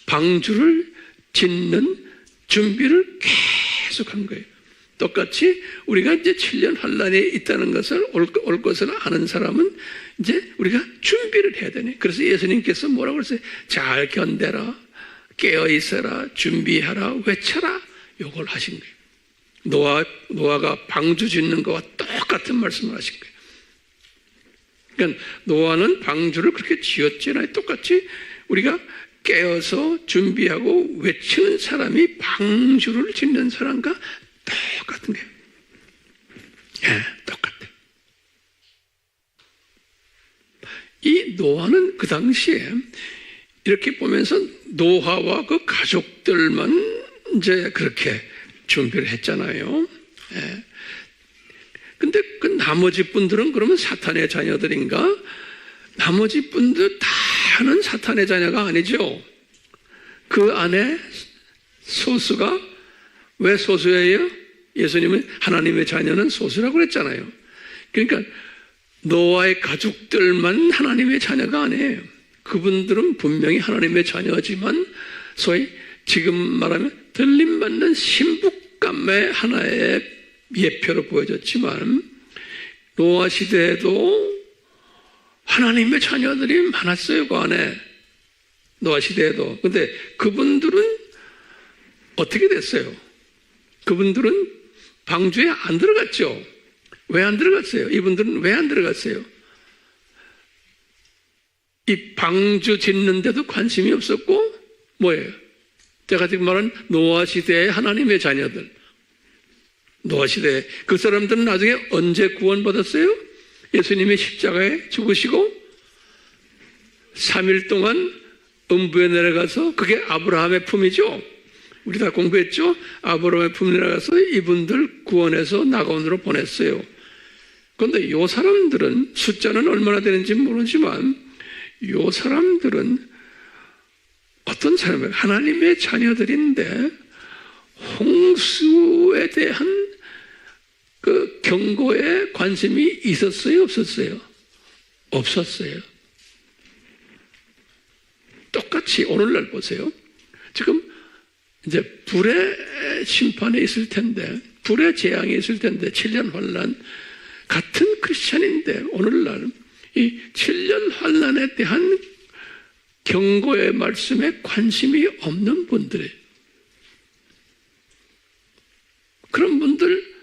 Speaker 1: 방주를 짓는 준비를 계속 한 거예요. 똑같이 우리가 이제 7년 환란이 있다는 것을 올 것을 아는 사람은 이제 우리가 준비를 해야 되네. 그래서 예수님께서 뭐라고 그랬어요? 잘 견뎌라, 깨어 있어라, 준비하라, 외쳐라. 요걸 하신 거예요. 노아가 방주 짓는 것과 똑같은 말씀을 하신 거예요. 그러니까 노아는 방주를 그렇게 지었잖아요. 똑같이 우리가 깨어서 준비하고 외치는 사람이 방주를 짓는 사람과 똑같은 거예요. 똑같아요. 이 노아는 그 당시에 이렇게 보면서 노아와 그 가족들만 이제 그렇게 준비를 했잖아요. 근데 그 나머지 분들은 그러면 사탄의 자녀들인가? 나머지 분들 다는 사탄의 자녀가 아니죠. 그 안에 소수가, 왜 소수예요? 예수님은 하나님의 자녀는 소수라고 그랬잖아요. 그러니까 노아의 가족들만 하나님의 자녀가 아니에요. 그분들은 분명히 하나님의 자녀지만 소위 지금 말하면 들림받는 신부감의 하나의 예표로 보여졌지만, 노아 시대에도 하나님의 자녀들이 많았어요. 그 안에 노아 시대에도. 근데 그분들은 어떻게 됐어요? 그분들은 방주에 안 들어갔죠. 왜 안 들어갔어요? 이분들은 왜 안 들어갔어요? 이 방주 짓는데도 관심이 없었고 뭐예요? 제가 지금 말한 노아 시대의 하나님의 자녀들. 노아 시대 그 사람들은 나중에 언제 구원받았어요? 예수님이 십자가에 죽으시고 3일 동안 음부에 내려가서 그게 아브라함의 품이죠. 우리 다 공부했죠? 아브라함의 품 내려가서 이분들 구원해서 낙원으로 보냈어요. 그런데 이 사람들은 숫자는 얼마나 되는지 모르지만 이 사람들은 어떤 사람이에요? 하나님의 자녀들인데 홍수에 대한 그 경고에 관심이 있었어요? 없었어요? 없었어요. 똑같이 오늘날 보세요. 지금 이제 불의 심판이 있을 텐데, 불의 재앙이 있을 텐데, 7년 환란 같은 크리스찬인데 오늘날 이 7년 환란에 대한 경고의 말씀에 관심이 없는 분들이 그런 분들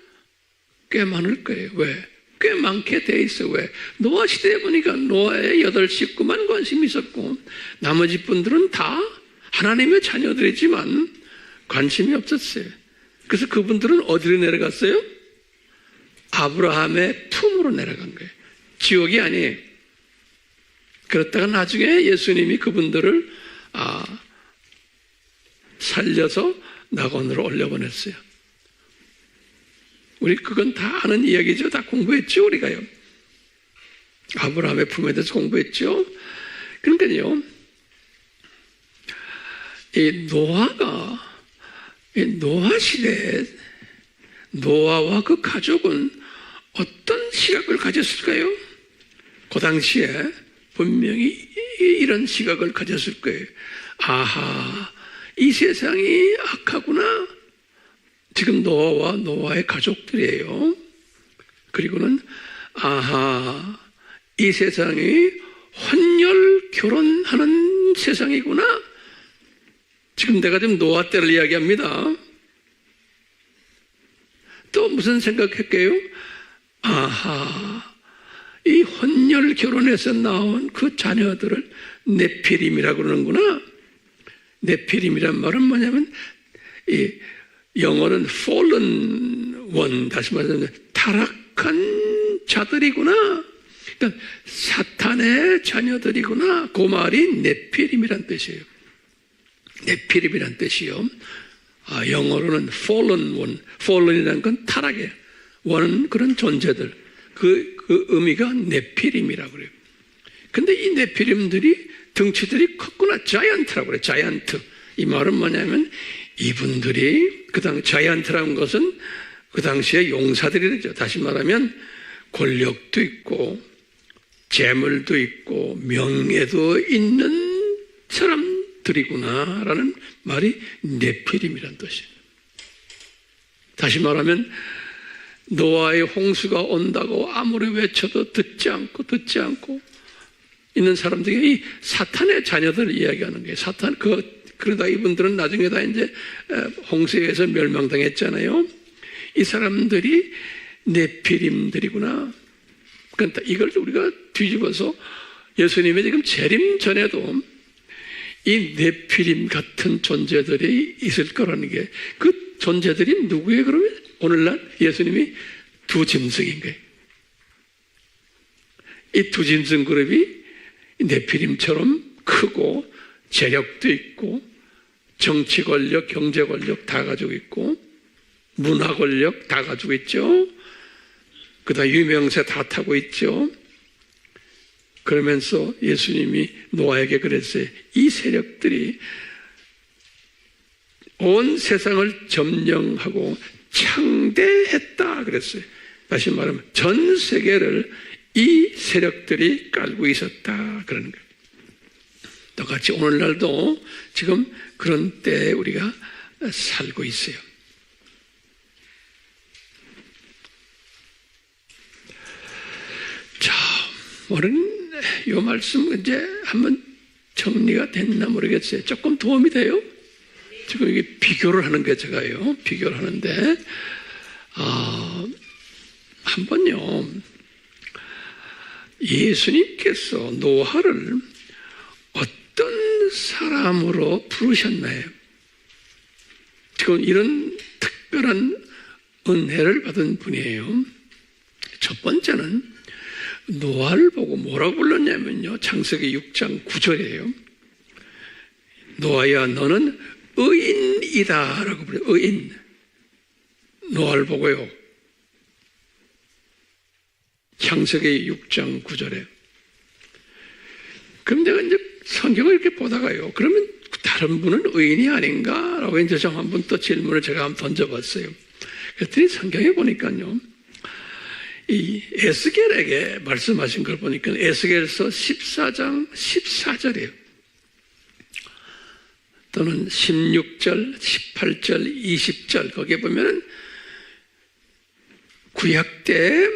Speaker 1: 꽤 많을 거예요. 왜? 꽤 많게 돼 있어. 왜? 노아 시대에 보니까 노아의 8 식구만 관심이 있었고 나머지 분들은 다 하나님의 자녀들이지만 관심이 없었어요. 그래서 그분들은 어디로 내려갔어요? 아브라함의 품으로 내려간 거예요. 지옥이 아니에요. 그렇다가 나중에 예수님이 그분들을 살려서 낙원으로 올려보냈어요. 우리 그건 다 아는 이야기죠. 다 공부했죠, 우리가요. 아브라함의 품에 대해서 공부했죠. 그러니까요, 이 노아 시대에 노아와 그 가족은 어떤 시각을 가졌을까요? 그 당시에 분명히 이런 시각을 가졌을 거예요. 아하, 이 세상이 악하구나. 지금 노아와 노아의 가족들이에요. 그리고는 아하, 이 세상이 혼혈 결혼하는 세상이구나. 지금 내가 지금 노아 때를 이야기합니다. 또 무슨 생각할게요? 아하, 이 혼혈 결혼에서 나온 그 자녀들을 네피림이라고 그러는구나. 네피림이란 말은 뭐냐면 이 영어는 fallen one, 다시 말하면 타락한 자들이구나. 그러니까 사탄의 자녀들이구나. 그 말이 네피림이란 뜻이에요. 네피림이란 뜻이요. 영어로는 fallen one. fallen이라는 건 타락이에요. 원은 그런 존재들. 그 의미가 네피림이라고 그래요. 근데 이 네피림들이 덩치들이 컸구나. 자이언트라고 그래요. 자이언트. 이 말은 뭐냐면 이분들이 자이언트라는 것은 그 당시에 용사들이죠. 다시 말하면 권력도 있고 재물도 있고 명예도 있는 사람들이구나라는 말이 네피림이라는 뜻이에요. 다시 말하면 노아의 홍수가 온다고 아무리 외쳐도 듣지 않고 있는 사람들이 이 사탄의 자녀들을 이야기하는 거예요. 사탄, 그러다 이분들은 나중에 다 이제 홍수에 의해서 멸망당했잖아요. 이 사람들이 네피림들이구나. 그러니까 이걸 우리가 뒤집어서 예수님의 지금 재림 전에도 이 네피림 같은 존재들이 있을 거라는 게, 그 존재들이 누구예요? 그러면 오늘날 예수님이 두 짐승인 거예요. 이 두 짐승 그룹이 네피림처럼 크고 재력도 있고 정치 권력, 경제 권력 다 가지고 있고 문화 권력 다 가지고 있죠. 그다음 유명세 다 타고 있죠. 그러면서 예수님이 노아에게 그랬어요. 이 세력들이 온 세상을 점령하고 창대했다 그랬어요. 다시 말하면 전 세계를 이 세력들이 깔고 있었다 그러는 거예요. 똑같이 오늘날도 지금 그런 때에 우리가 살고 있어요. 자, 오늘 이 말씀 이제 한번 정리가 됐나 모르겠어요. 조금 도움이 돼요? 지금 이게 비교를 하는 게 제가요. 비교를 하는데, 한번요, 예수님께서 노아를 어떤 사람으로 부르셨나요? 지금 이런 특별한 은혜를 받은 분이에요. 첫 번째는 노아를 보고 뭐라고 불렀냐면요, 창세기 6장 9절이에요. 노아야 너는 의인이다 라고 불러요. 의인. 노아를 보고요, 창세기 6장 9절에. 그럼 내가 이제 성경을 이렇게 보다가요, 그러면 다른 분은 의인이 아닌가라고 이제 좀 한번 또 질문을 제가 한번 던져봤어요. 그랬더니 성경에 보니까요, 이 에스겔에게 말씀하신 걸 보니까 에스겔서 14장 14절이에요. 또는 16절, 18절, 20절 거기에 보면은 구약 때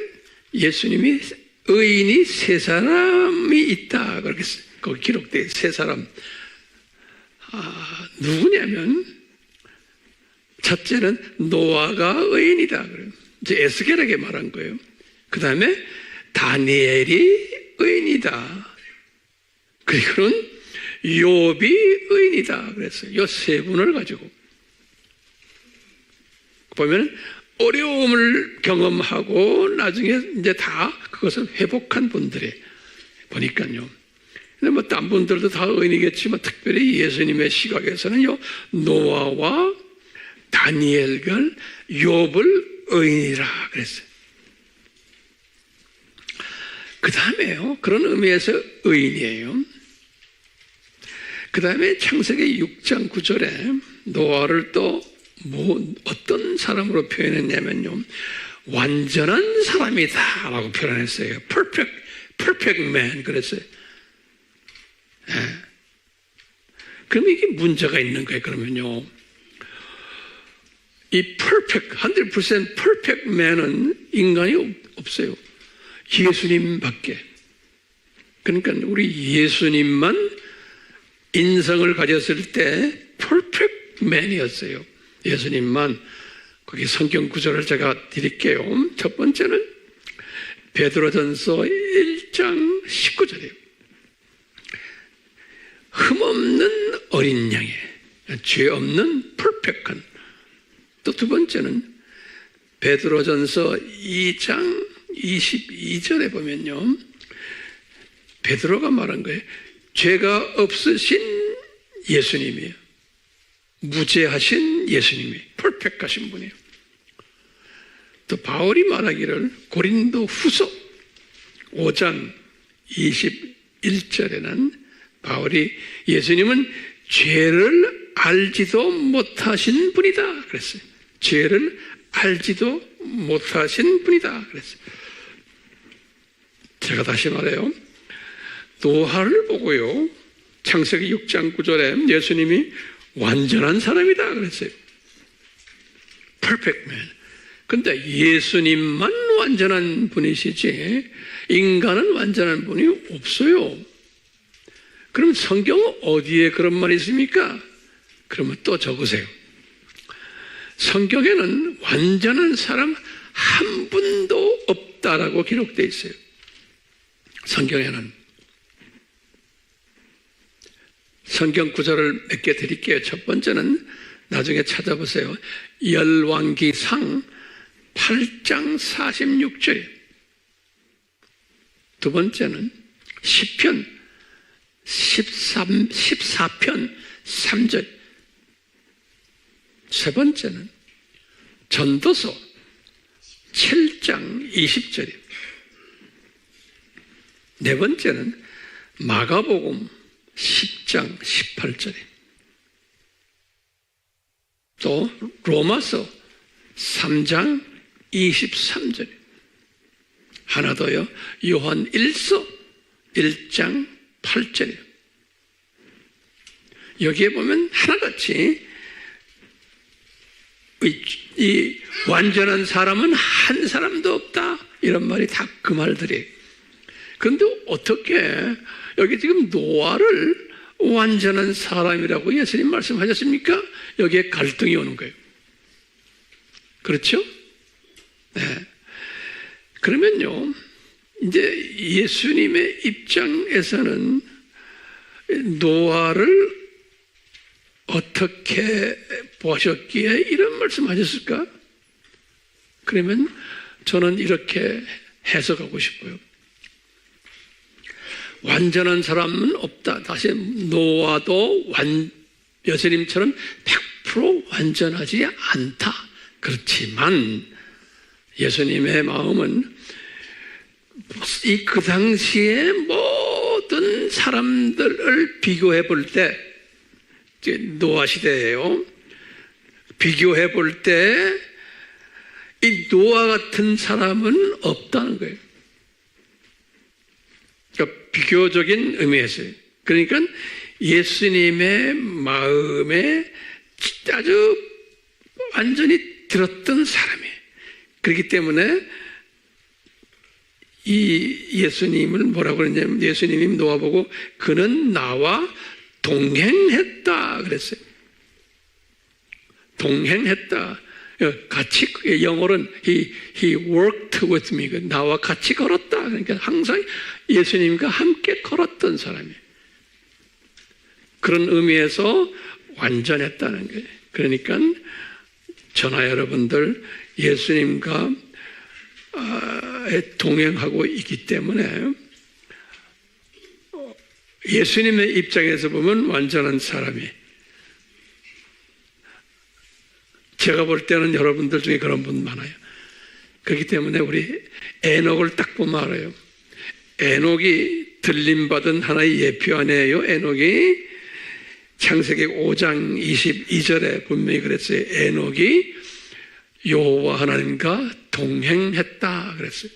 Speaker 1: 예수님이 의인이 세 사람이 있다 그렇게 거기 기록돼 세 사람. 누구냐면 첫째는 노아가 의인이다 그래요. 이제 에스겔에게 말한 거예요. 그 다음에 다니엘이 의인이다. 그리고는 욥이 의인이다 그랬어요. 이 세 분을 가지고 보면 어려움을 경험하고 나중에 이제 다 그것을 회복한 분들이 보니까요. 근데 뭐 딴 분들도 다 의인이겠지만 특별히 예수님의 시각에서는요, 노아와 다니엘과 욥을 의인이라 그랬어요. 그 다음에요, 그런 의미에서 의인이에요. 그 다음에 창세기 6장 9절에 노아를 또 어떤 사람으로 표현했냐면요, 완전한 사람이다 라고 표현했어요. perfect man 그랬어요. 네. 그럼 이게 문제가 있는 거예요. 그러면요, 이 100% perfect man은 인간이 없어요. 예수님밖에. 그러니까 우리 예수님만 인성을 가졌을 때 perfect man이었어요. 예수님만. 거기 성경 구절을 제가 드릴게요. 첫 번째는 베드로전서 1장 19절이에요. 흠없는 어린 양의 죄 없는 퍼펙한. 또 두 번째는 베드로전서 2장 22절에 보면요, 베드로가 말한 거예요. 죄가 없으신 예수님이에요. 무죄하신 예수님이 퍼펙하신 분이에요. 또 바울이 말하기를 고린도 후서 5장 21절에는 바울이 예수님은 죄를 알지도 못하신 분이다 그랬어요. 죄를 알지도 못하신 분이다 그랬어요. 제가 다시 말해요. 노아를 보고요, 창세기 6장 9절에 예수님이 완전한 사람이다 그랬어요. perfect man. 근데 예수님만 완전한 분이시지 인간은 완전한 분이 없어요. 그럼 성경 어디에 그런 말이 있습니까? 그러면 또 적으세요. 성경에는 완전한 사람 한 분도 없다라고 기록되어 있어요. 성경에는. 성경 구절을 몇 개 드릴게요. 첫 번째는 나중에 찾아보세요. 열왕기상 8장 46절. 두 번째는 시편 14편 3절. 세 번째는 전도서 7장 20절이에요. 네 번째는 마가복음 10장 18절이에요. 또 로마서 3장 23절이에요. 하나 더요. 요한 1서 1장 8절이에요. 여기에 보면 하나같이 이 완전한 사람은 한 사람도 없다 이런 말이 다 그 말들이에요. 그런데 어떻게 여기 지금 노아를 완전한 사람이라고 예수님 말씀하셨습니까? 여기에 갈등이 오는 거예요. 그렇죠? 네. 그러면요, 이제 예수님의 입장에서는 노아를 어떻게 보셨기에 이런 말씀하셨을까? 그러면 저는 이렇게 해석하고 싶어요. 완전한 사람은 없다. 다시 노아도 예수님처럼 100% 완전하지 않다. 그렇지만 예수님의 마음은 그 당시에 모든 사람들을 비교해 볼 때, 노아 시대예요. 비교해 볼 때 이 노아 같은 사람은 없다는 거예요. 그러니까 비교적인 의미에서요. 그러니까 예수님의 마음에 아주 완전히 들었던 사람이에요. 그렇기 때문에 이 예수님을 뭐라고 그랬냐면, 예수님이 노아 보고 그는 나와 동행했다 그랬어요. 동행했다. 같이, 영어로는 he worked with me. 나와 같이 걸었다. 그러니까 항상 예수님과 함께 걸었던 사람이에요. 그런 의미에서 완전했다는 거예요. 그러니까 저나 여러분들 예수님과 동행하고 있기 때문에 예수님의 입장에서 보면 완전한 사람이, 제가 볼 때는 여러분들 중에 그런 분 많아요. 그렇기 때문에 우리 에녹을 딱 보면 알아요. 에녹이 들림받은 하나의 예표 아니에요. 에녹이 창세기 5장 22절에 분명히 그랬어요. 에녹이 여호와 하나님과 동행했다 그랬어요.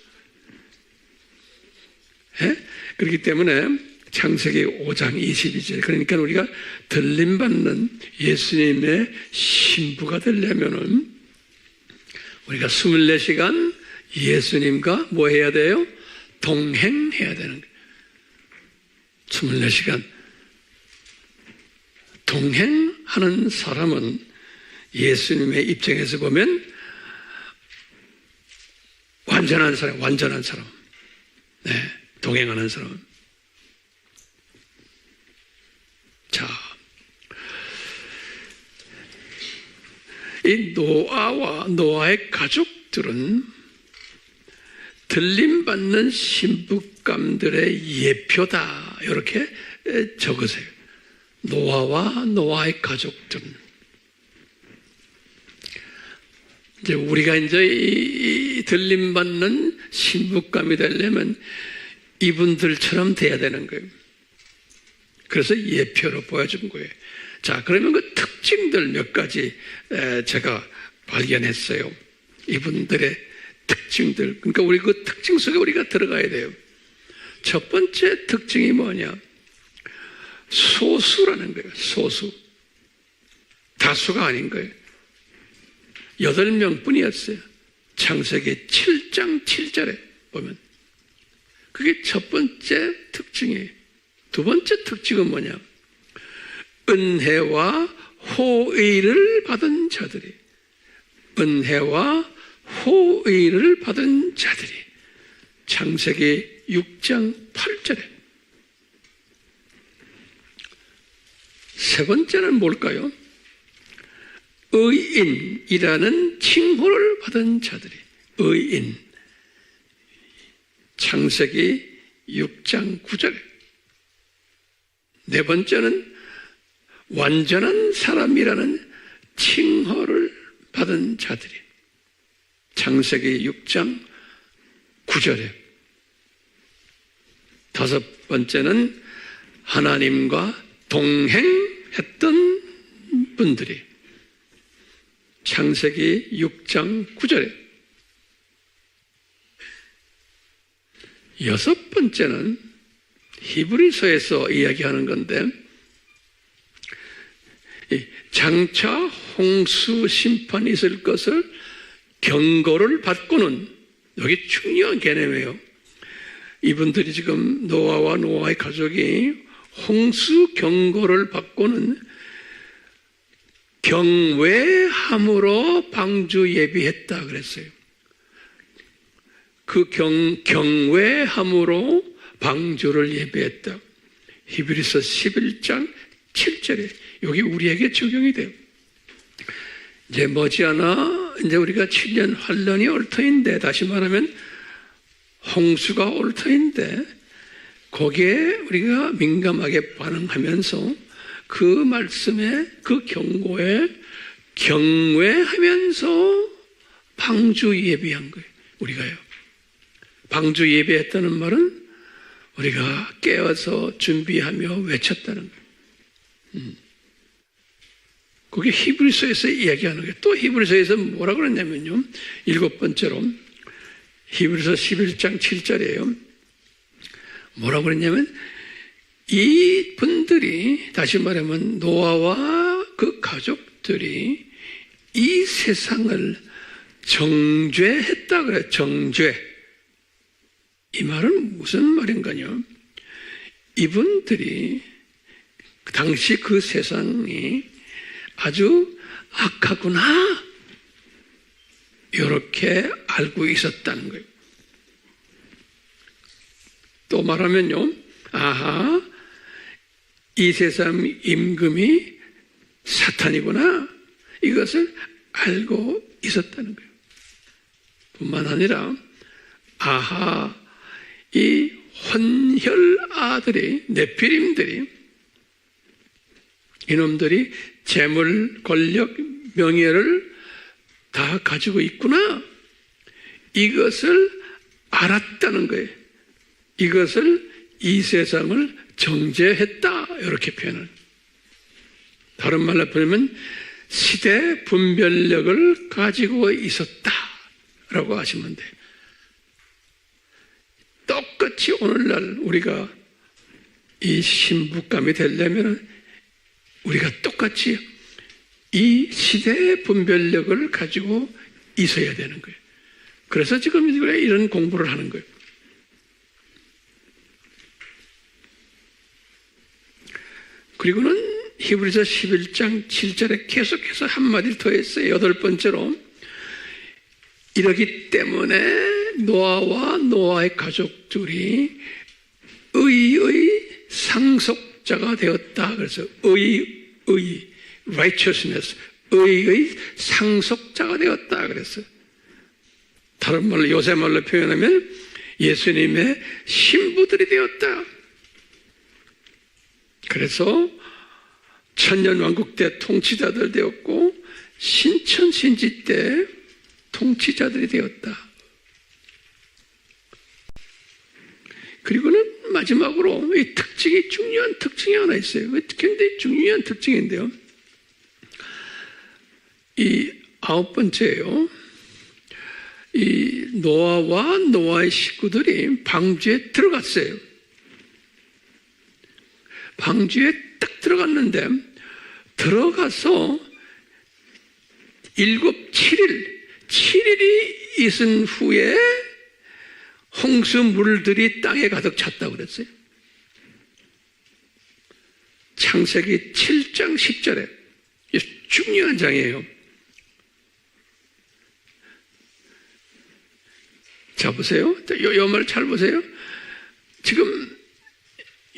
Speaker 1: 예? 그렇기 때문에 창세기 5장 22절, 그러니까 우리가 들림받는 예수님의 신부가 되려면은 우리가 24시간 예수님과 뭐 해야 돼요? 동행해야 되는 거예요. 24시간 동행하는 사람은 예수님의 입장에서 보면 완전한 사람, 네, 동행하는 사람. 자, 이 노아와 노아의 가족들은 들림받는 신부감들의 예표다, 이렇게 적으세요. 노아와 노아의 가족들은. 이제 우리가 이제 이 들림받는 신부감이 되려면 이분들처럼 돼야 되는 거예요. 그래서 예표로 보여준 거예요. 자, 그러면 그 특징들 몇 가지 제가 발견했어요. 이분들의 특징들. 그러니까 우리 그 특징 속에 우리가 들어가야 돼요. 첫 번째 특징이 뭐냐? 소수라는 거예요. 소수. 다수가 아닌 거예요. 8명 뿐이었어요. 창세기 7장 7절에 보면. 그게 첫 번째 특징이에요. 두 번째 특징은 뭐냐? 은혜와 호의를 받은 자들이, 은혜와 호의를 받은 자들이, 창세기 6장 8절에. 세 번째는 뭘까요? 의인이라는 칭호를 받은 자들이, 의인, 창세기 6장 9절에. 네 번째는 완전한 사람이라는 칭호를 받은 자들이, 창세기 6장 9절에. 다섯 번째는 하나님과 동행했던 분들이, 창세기 6장 9절에. 여섯 번째는 히브리서에서 이야기하는 건데, 장차 홍수 심판이 있을 것을 경고를 받고는, 여기 중요한 개념이에요. 이분들이 지금 노아와 노아의 가족이 홍수 경고를 받고는 경외함으로 방주 예비했다 그랬어요. 그 경외함으로 방주를 예비했다. 히브리서 11장 7절에 여기 우리에게 적용이 돼요. 이제 머지않아 이제 우리가 7년 환란이 올 터인데, 다시 말하면 홍수가 올 터인데, 거기에 우리가 민감하게 반응하면서 그 말씀에, 그 경고에 경외하면서 방주 예비한 거예요. 우리가요. 방주 예배했다는 말은 우리가 깨어서 준비하며 외쳤다는 거예요. 그게 히브리서에서 이야기하는 거예요. 또 히브리서에서 뭐라 그랬냐면요, 7번째로 히브리서 11장 7절이에요. 뭐라고 그랬냐면, 이 분들이, 다시 말하면 노아와 그 가족들이 이 세상을 정죄했다 그래요. 정죄. 이 말은 무슨 말인가요? 이분들이 당시 그 세상이 아주 악하구나, 이렇게 알고 있었다는 거예요. 또 말하면요, 아하, 이 세상 임금이 사탄이구나, 이것을 알고 있었다는 거예요. 뿐만 아니라, 아하, 이 혼혈 아들이, 네피림들이, 이놈들이 재물, 권력, 명예를 다 가지고 있구나, 이것을 알았다는 거예요. 이것을, 이 세상을 정죄했다, 이렇게 표현을. 다른 말로 보면 시대 분별력을 가지고 있었다라고 하시면 돼요. 똑같이 오늘날 우리가 이 신부감이 되려면 우리가 똑같이 이 시대의 분별력을 가지고 있어야 되는 거예요. 그래서 지금 이런 공부를 하는 거예요. 그리고는 히브리서 11장 7절에 계속해서 한마디를 더 했어요. 8번째로, 이러기 때문에 노아와 노아의 가족들이 의의 상속자가 되었다. 그래서 righteousness, 의의 상속자가 되었다. 그래서 다른 말로, 요새 말로 표현하면 예수님의 신부들이 되었다. 그래서 천년왕국 때 통치자들 되었고, 신천신지 때 통치자들이 되었다. 그리고는 마지막으로 이 특징이, 중요한 특징이 하나 있어요. 굉장히 중요한 특징인데요, 이 9번째예요. 이 노아와 노아의 식구들이 방주에 들어갔어요. 방주에 딱 들어갔는데, 들어가서 7일이 있은 후에 홍수 물들이 땅에 가득 찼다고 그랬어요. 창세기 7장 10절에. 중요한 장이에요. 자, 보세요. 요 말 잘 보세요. 지금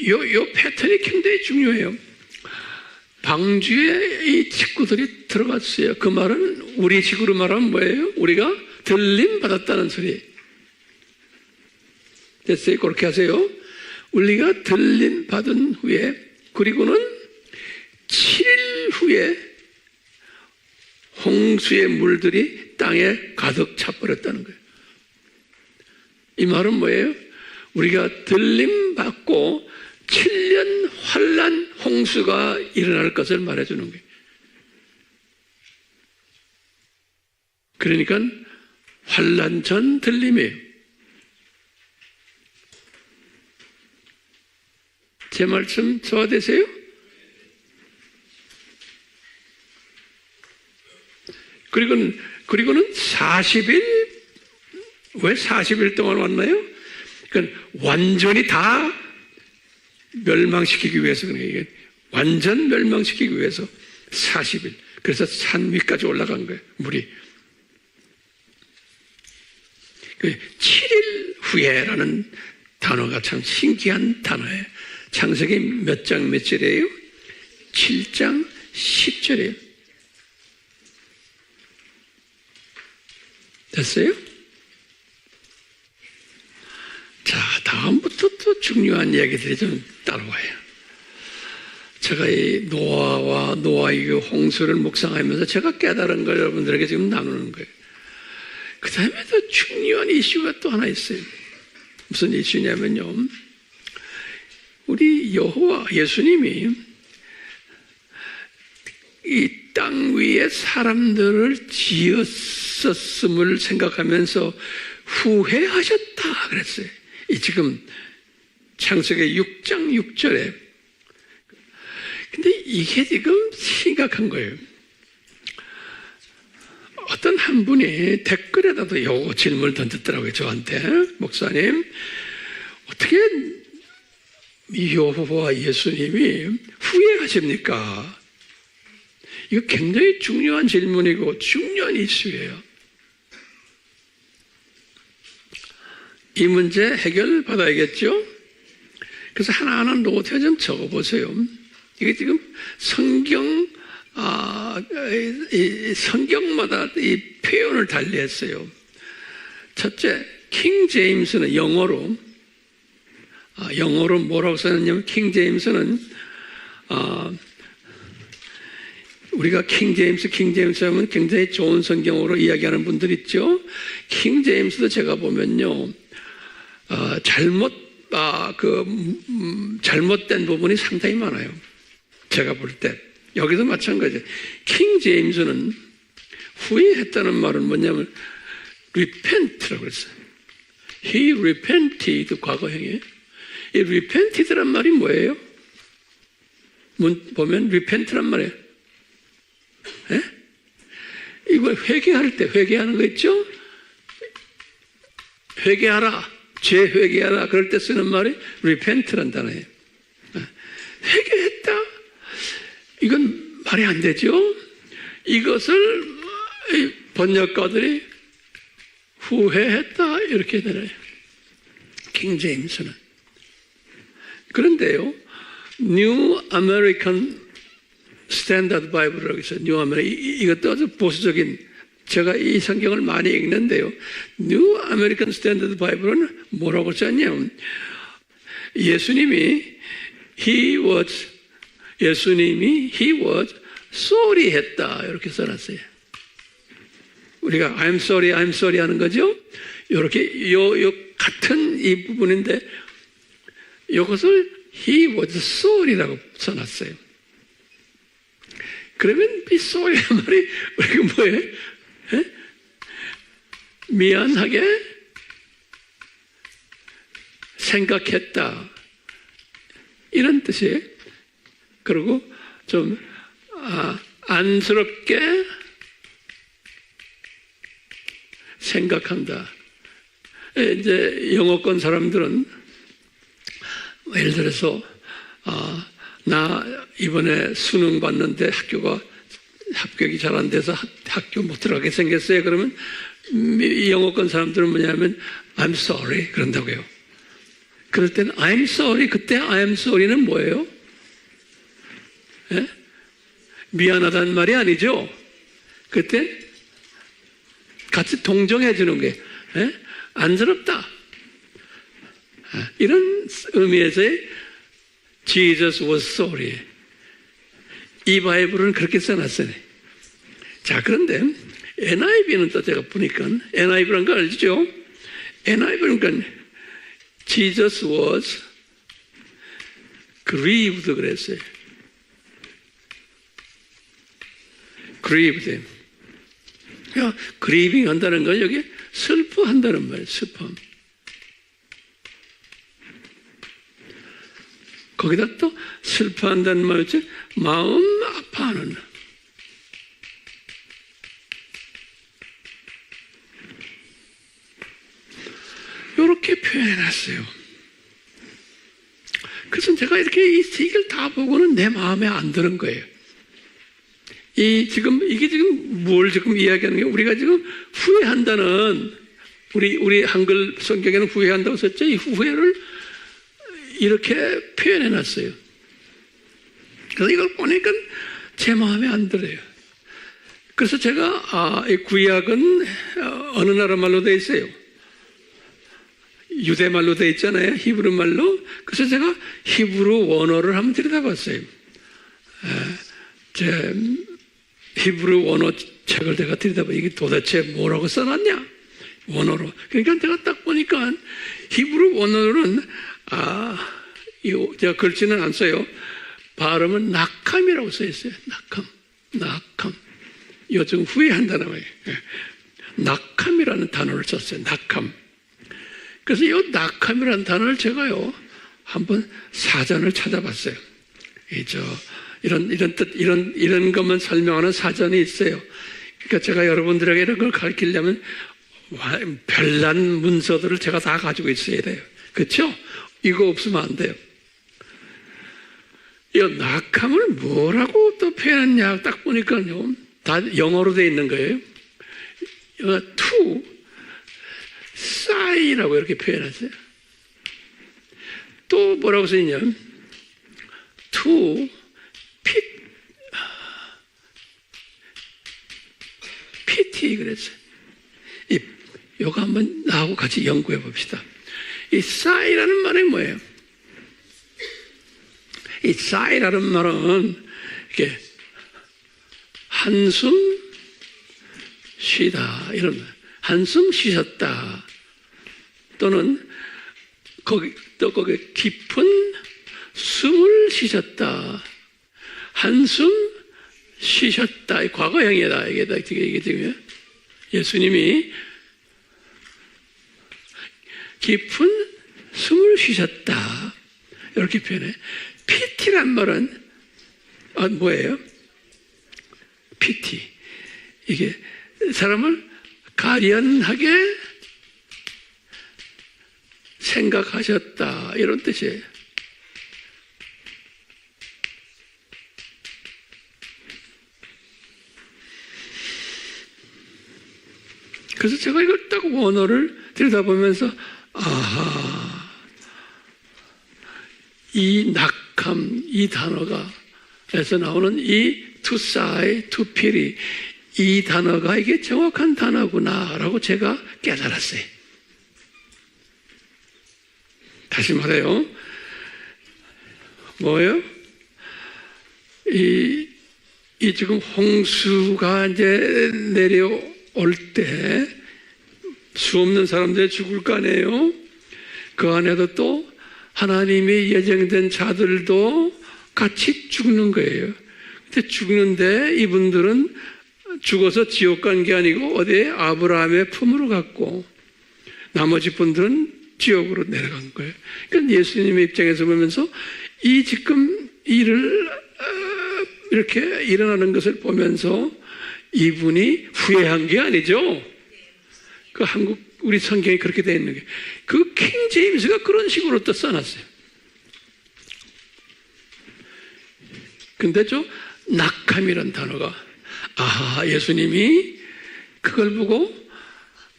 Speaker 1: 요 패턴이 굉장히 중요해요. 방주에 이 식구들이 들어갔어요. 그 말은 우리 식으로 말하면 뭐예요? 우리가 들림 받았다는 소리. 됐어요? 그렇게 하세요. 우리가 들림 받은 후에, 그리고는 7일 후에 홍수의 물들이 땅에 가득 차버렸다는 거예요. 이 말은 뭐예요? 우리가 들림 받고 7년 환란 홍수가 일어날 것을 말해주는 거예요. 그러니까 환란 전 들림이에요. 제 말씀 소화되세요? 그리고는 40일, 왜 40일 동안 왔나요? 그러니까 완전히 다 멸망시키기 위해서 그런 거예요. 완전 멸망시키기 위해서 40일. 그래서 산 위까지 올라간 거예요, 물이. 7일 후에라는 단어가 참 신기한 단어예요. 창세기 몇 장 몇 절이에요? 7장 10절이에요. 됐어요? 자, 다음부터 또 중요한 이야기들이 좀 따라와요. 제가 이 노아의 홍수를 묵상하면서 제가 깨달은 걸 여러분들에게 지금 나누는 거예요. 그 다음에 더 중요한 이슈가 또 하나 있어요. 무슨 이슈냐면요, 우리 여호와 예수님이 이 땅 위에 사람들을 지었었음을 생각하면서 후회하셨다 그랬어요. 이 지금 창세기 6장 6절에. 근데 이게 지금 심각한 거예요. 어떤 한 분이 댓글에다도 요 질문을 던졌더라고요, 저한테. 목사님, 어떻게 여호와 예수님이 후회하십니까? 이거 굉장히 중요한 질문이고 중요한 이슈예요. 이 문제 해결받아야겠죠? 그래서 하나하나 노트에 좀 적어보세요. 이게 지금 성경마다 이 표현을 달리했어요. 첫째, 킹 제임스는 영어로 뭐라고 써놨냐면, 킹 제임스는 우리가 킹 제임스 하면 굉장히 좋은 성경으로 이야기하는 분들 있죠. 킹 제임스도 제가 보면요, 잘못된 부분이 상당히 많아요. 제가 볼 때. 여기도 마찬가지예요. 킹 제임스는 후회했다는 말은 뭐냐면 repent라고 그랬어요. He repented, 과거형이에요. 이 repented란 말이 뭐예요? 보면 repent란 말이에요. 예? 이걸 회개할 때 회개하는 거 있죠? 회개하라, 재회개하라, 그럴 때 쓰는 말이 repent란 단어예요. 회개했다? 이건 말이 안 되죠? 이것을 번역가들이 후회했다 이렇게 되네요. 킹 제임스는. 그런데요, New American Standard Bible이라고 있어요. New American. 이것도 아주 보수적인, 제가 이 성경을 많이 읽는데요, New American Standard Bible은 뭐라고 썼냐면, 예수님이 He was sorry 했다 이렇게 써놨어요. 우리가 I'm sorry 하는 거죠. 이렇게 요 같은 이 부분인데 이것을 He was sorry라고 써놨어요. 그러면 이 sorry 말이 우리가 뭐예요? 에? 미안하게 생각했다 이런 뜻이에요. 그리고 좀 안쓰럽게 생각한다. 이제 영어권 사람들은 예를 들어서 나 이번에 수능 봤는데 합격이 잘 안 돼서 학교 못 들어가게 생겼어요. 그러면 영어권 사람들은 뭐냐면 I'm sorry 그런다고요. 그럴 때는 I'm sorry, 그때 I'm sorry는 뭐예요? 예? 미안하다는 말이 아니죠. 그때 같이 동정해 주는 게 안쓰럽다. 이런 의미에서의 Jesus was sorry. 이 바이블은 그렇게 써놨어요. 자, 그런데 NIV는 또 제가 보니까 NIV란 거 알죠? NIV는 그러니까 Jesus was grieved 그랬어요. grieved. grieving 한다는 건 여기 슬퍼한다는 말이에요. 슬픔. 거기다 또 슬퍼한다는 말이죠. 마음 아파하는. 이렇게 표현해놨어요. 그래서 제가 이렇게 이 책을 다 보고는 내 마음에 안 드는 거예요. 이게 지금 뭘 지금 이야기하는 게, 우리가 지금 후회한다는, 우리 한글 성경에는 후회한다고 썼죠. 이 후회를 이렇게 표현해 놨어요. 그래서 이걸 보니까 제 마음에 안 들어요. 그래서 제가 이 구약은 어느 나라 말로 되어 있어요? 유대 말로 되어 있잖아요. 히브리 말로. 그래서 제가 히브리 원어를 한번 들여다봤어요. 제 히브리 원어 책을 내가 들여다봐. 이게 도대체 뭐라고 써놨냐? 원어로. 그러니까 제가 딱 보니까 히브리 원어로는 제가 글씨는 안 써요. 발음은 낙함이라고 써 있어요. 낙함. 요즘 후회한다는 말이에요. 낙함이라는 단어를 썼어요. 낙함. 그래서 이 낙함이라는 단어를 제가요, 한번 사전을 찾아봤어요. 이런 것만 설명하는 사전이 있어요. 그러니까 제가 여러분들에게 이런 걸 가르치려면 별난 문서들을 제가 다 가지고 있어야 돼요. 그렇죠? 이거 없으면 안 돼요. 이 낙함을 뭐라고 또 표현했냐 딱 보니까요, 다 영어로 되어 있는 거예요. to sigh라고 이렇게 표현했어요. 또 뭐라고 써있냐? to pity 그랬어요. 이거 한번 나하고 같이 연구해 봅시다. 이 sigh라는 말이 뭐예요? 이 sigh라는 말은 이렇게 한숨 쉬다 이런 말. 한숨 쉬셨다. 또는 거기 깊은 숨을 쉬셨다. 한숨 쉬셨다. 과거형이다. 이게 지금 예수님이 깊은 숨을 쉬셨다. 이렇게 표현해. 피티란 말은 뭐예요? 피티. 이게 사람을 가련하게 생각하셨다. 이런 뜻이에요. 그래서 제가 이걸 딱 원어를 들여다보면서 이 낙함, 이 단어가 에서 나오는 이 to sigh, to pity 이 단어가 이게 정확한 단어구나라고 제가 깨달았어요. 다시 말해요. 뭐예요? 이 지금 홍수가 이제 내려올 때 수없는 사람들이 죽을 거 아니에요? 그 안에도 또 하나님이 예정된 자들도 같이 죽는 거예요. 근데 죽는데 이분들은 죽어서 지옥 간 게 아니고 어디에 아브라함의 품으로 갔고 나머지 분들은 지옥으로 내려간 거예요. 그러니까 예수님의 입장에서 보면서 이 지금 일을 이렇게 일어나는 것을 보면서 이분이 후회한 게 아니죠. 그 한국 우리 성경이 그렇게 되어 있는 게 그 킹 제임스가 그런 식으로 또 써놨어요. 근데 낙함이란 단어가 예수님이 그걸 보고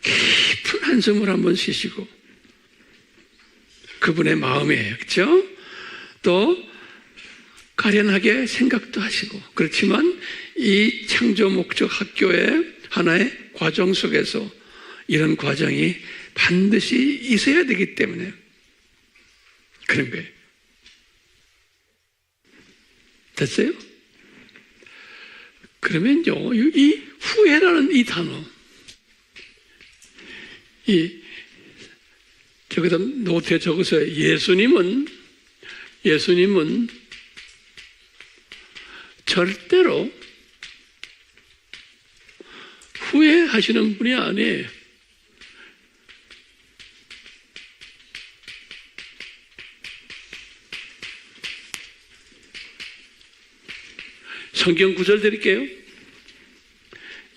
Speaker 1: 깊은 한숨을 한번 쉬시고 그분의 마음이에요. 그렇죠? 또 가련하게 생각도 하시고 그렇지만 이 창조 목적 학교의 하나의 과정 속에서 이런 과정이 반드시 있어야 되기 때문에 그런 거예요. 됐어요? 그러면요, 이 후회라는 이 단어, 저기다 노트에 적으세요. 예수님은 절대로 후회하시는 분이 아니에요. 성경 구절 드릴게요.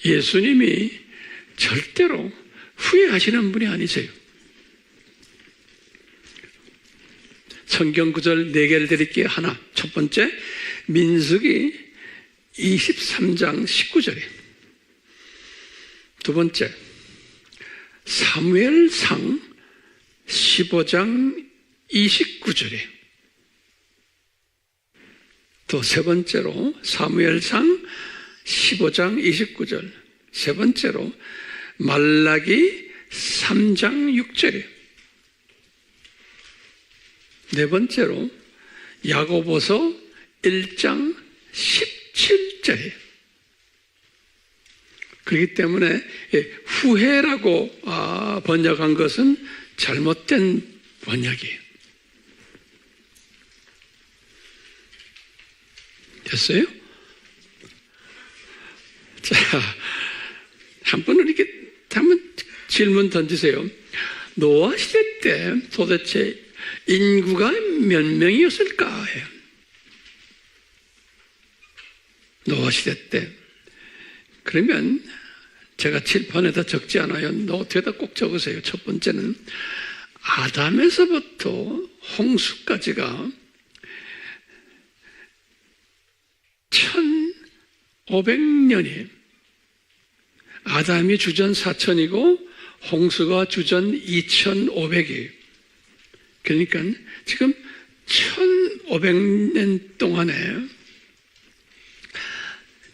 Speaker 1: 예수님이 절대로 후회하시는 분이 아니세요. 성경 구절 4개를 드릴게요. 하나, 첫 번째 민수기 23장 19절에 두 번째 사무엘상 15장 29절이에요. 또 세 번째로 사무엘상 15장 29절, 세 번째로 말라기 3장 6절이에요. 네 번째로 야고보서 1장 17절이에요. 그렇기 때문에 후회라고 번역한 것은 잘못된 번역이에요. 됐어요? 자, 한 분은 이렇게 한번 질문 던지세요. 노아 시대 때 도대체 인구가 몇 명이었을까 해요. 노아 시대 때. 그러면 제가 칠판에다 적지 않아요. 노트에다 꼭 적으세요. 첫 번째는 아담에서부터 홍수까지가 1500년이에요. 아담이 주전 4000이고 홍수가 주전 2500이에요. 그러니까 지금 1500년 동안에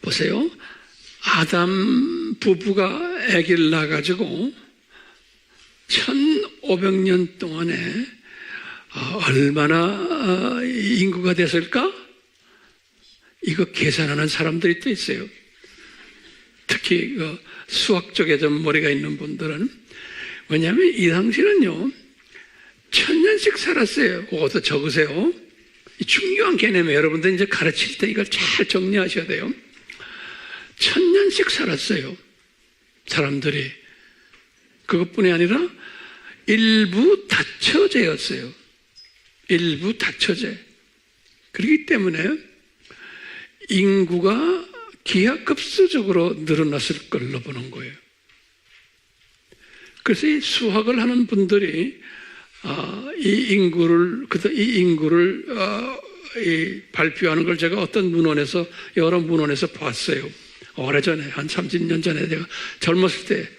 Speaker 1: 보세요. 아담 부부가 아기를 낳아가지고 1500년 동안에 얼마나 인구가 됐을까? 이거 계산하는 사람들이 또 있어요. 특히 수학 쪽에 좀 머리가 있는 분들은. 왜냐하면 이 당시는요 1000년씩 살았어요. 그것도 적으세요. 중요한 개념이에요. 여러분들 이제 가르칠 때 이걸 잘 정리하셔야 돼요. 1000년씩 살았어요. 사람들이. 그것뿐이 아니라 일부 다처제였어요. 일부 다처제. 그렇기 때문에 인구가 기하급수적으로 늘어났을 걸로 보는 거예요. 그래서 이 수학을 하는 분들이 이 인구를 발표하는 걸 제가 어떤 문헌에서, 여러 문헌에서 봤어요. 오래전에, 한 30년 전에 제가 젊었을 때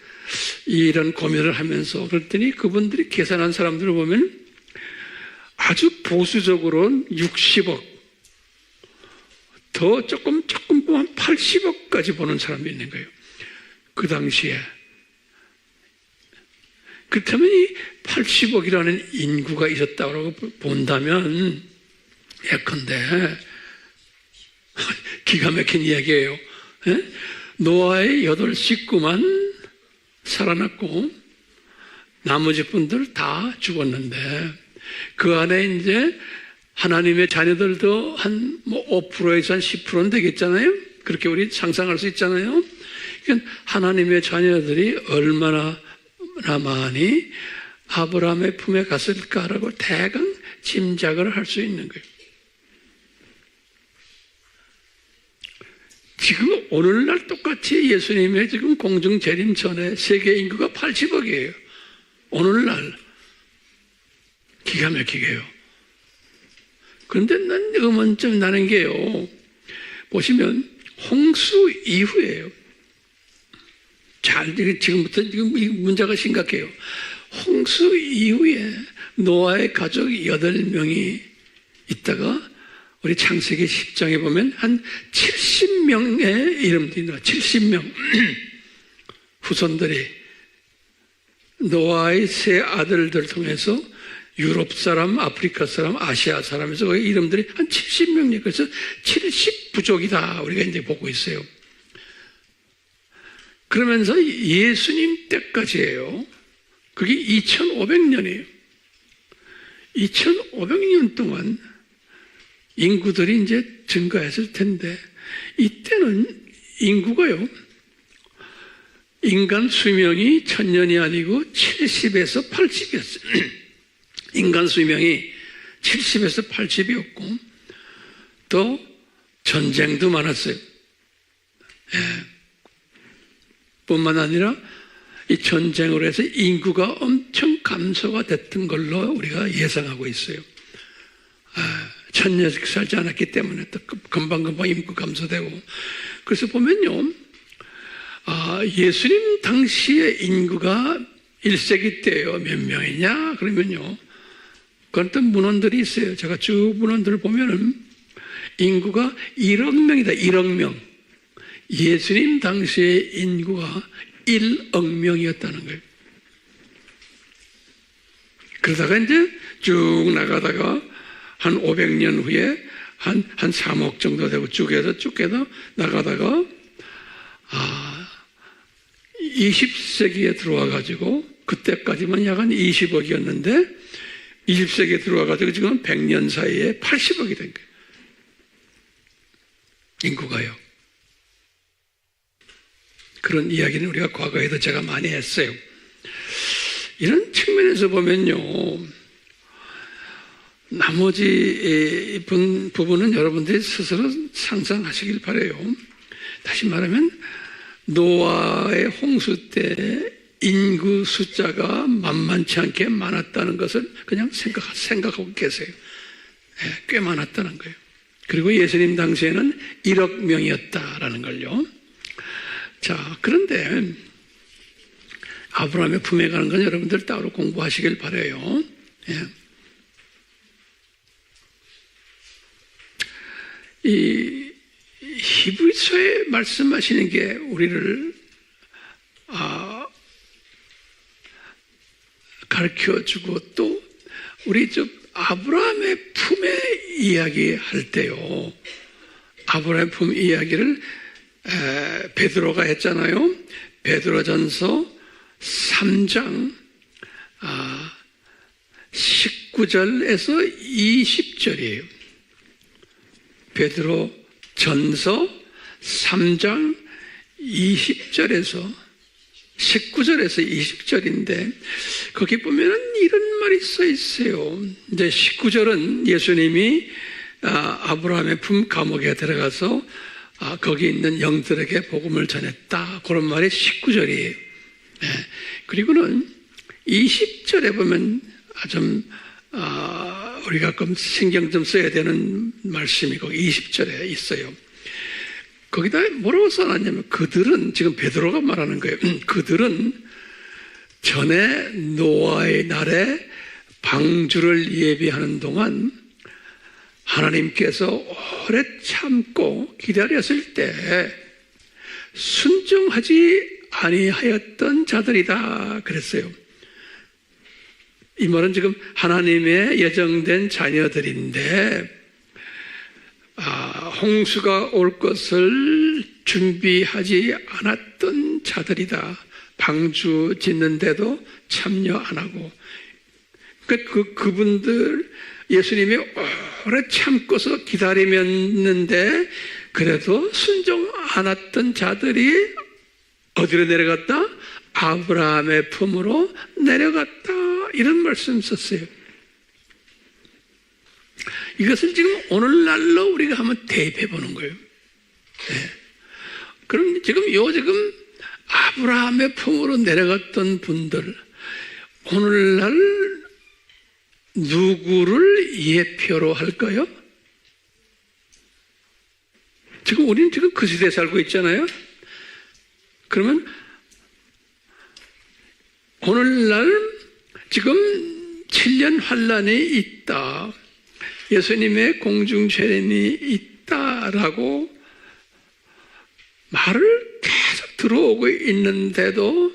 Speaker 1: 이런 고민을 하면서 그랬더니 그분들이 계산한 사람들을 보면 아주 보수적으로는 60억, 더 조금 보면 80억까지 보는 사람이 있는 거예요. 그 당시에. 그렇다면 이 80억이라는 인구가 있었다고 본다면 예컨대 기가 막힌 이야기예요. 노아의 8 식구만 살아났고 나머지 분들 다 죽었는데 그 안에 이제 하나님의 자녀들도 한 5%에서 한 10%는 되겠잖아요. 그렇게 우리 상상할 수 있잖아요. 그러니까 하나님의 자녀들이 얼마나 많이 아브라함의 품에 갔을까라고 대강 짐작을 할 수 있는 거예요. 지금 오늘날 똑같이 예수님의 지금 공중 재림 전에 세계 인구가 80억이에요. 오늘날 기가 막히게요. 그런데 난 의문점 나는 게요. 보시면 홍수 이후에요. 지금부터 이 문제가 심각해요. 홍수 이후에 노아의 가족 8명이 있다가 우리 창세기 10장에 보면 한 70명의 이름들이 나와요. 70명 후손들이 노아의 세 아들들 통해서 유럽 사람, 아프리카 사람, 아시아 사람에서 그 이름들이 한 70명이에요. 그래서 70부족이다 우리가 이제 보고 있어요. 그러면서 예수님 때까지예요. 그게 2500년이에요. 2500년 동안 인구들이 이제 증가했을 텐데 이때는 인구가요. 인간 수명이 1000년이 아니고 70에서 80이었어요. 인간 수명이 70에서 80이었고 또 전쟁도 많았어요. 뿐만 아니라 이 전쟁으로 해서 인구가 엄청 감소가 됐던 걸로 우리가 예상하고 있어요. 1000년씩 살지 않았기 때문에 또 금방금방 인구 감소되고. 그래서 보면요, 예수님 당시의 인구가 1세기 때요 몇 명이냐? 그러면요, 어떤 문헌들이 있어요. 제가 쭉 문헌들을 보면은 인구가 1억 명이다. 1억 명. 예수님 당시의 인구가 1억 명이었다는 거예요. 그러다가 이제 쭉 나가다가 한 500년 후에 한 3억 정도 되고 쭉 해서 나가다가 20세기에 들어와 가지고 그때까지만 약 한 20억이었는데 20세기에 들어와 가지고 지금 100년 사이에 80억이 된 거예요. 인구가요. 그런 이야기는 우리가 과거에도 제가 많이 했어요. 이런 측면에서 보면요, 나머지 부분은 여러분들이 스스로 상상하시길 바라요. 다시 말하면 노아의 홍수 때 인구 숫자가 만만치 않게 많았다는 것을 그냥 생각하고 계세요. 꽤 많았다는 거예요. 그리고 예수님 당시에는 1억 명이었다라는 걸요. 자, 그런데 아브라함의 품에 가는 건 여러분들 따로 공부하시길 바라요. 이 히브리서에 말씀하시는 게 우리를 가르쳐주고 또 우리 아브라함의 품에 이야기할 때요. 아브라함의 품 이야기를 베드로가 했잖아요. 베드로전서 3장 19절에서 20절이에요. 베드로 전서 3장 19절에서 20절인데 거기 보면은 이런 말이 써 있어요. 이제 19절은 예수님이 아브라함의 품 감옥에 들어가서 거기 있는 영들에게 복음을 전했다. 그런 말이 19절이에요. 그리고는 20절에 보면 우리가 좀 신경 좀 써야 되는 말씀이 거기 20절에 있어요. 거기다 뭐라고 써놨냐면 그들은, 지금 베드로가 말하는 거예요. 그들은 전에 노아의 날에 방주를 예비하는 동안 하나님께서 오래 참고 기다렸을 때 순종하지 아니하였던 자들이다 그랬어요. 이 말은 지금 하나님의 예정된 자녀들인데 홍수가 올 것을 준비하지 않았던 자들이다. 방주 짓는데도 참여 안 하고. 그분들 예수님이 오래 참고서 기다리면는데 그래도 순종 안 했던 자들이 어디로 내려갔다? 아브라함의 품으로 내려갔다. 이런 말씀 썼어요. 이것을 지금 오늘날로 우리가 한번 대입해 보는 거예요. 그럼 지금 아브라함의 품으로 내려갔던 분들, 오늘날 누구를 예표로 할까요? 지금 우리는 지금 그 시대에 살고 있잖아요. 그러면 오늘날 지금 7년 환란이 있다. 예수님의 공중 재림이 있다라고 말을 계속 들어오고 있는데도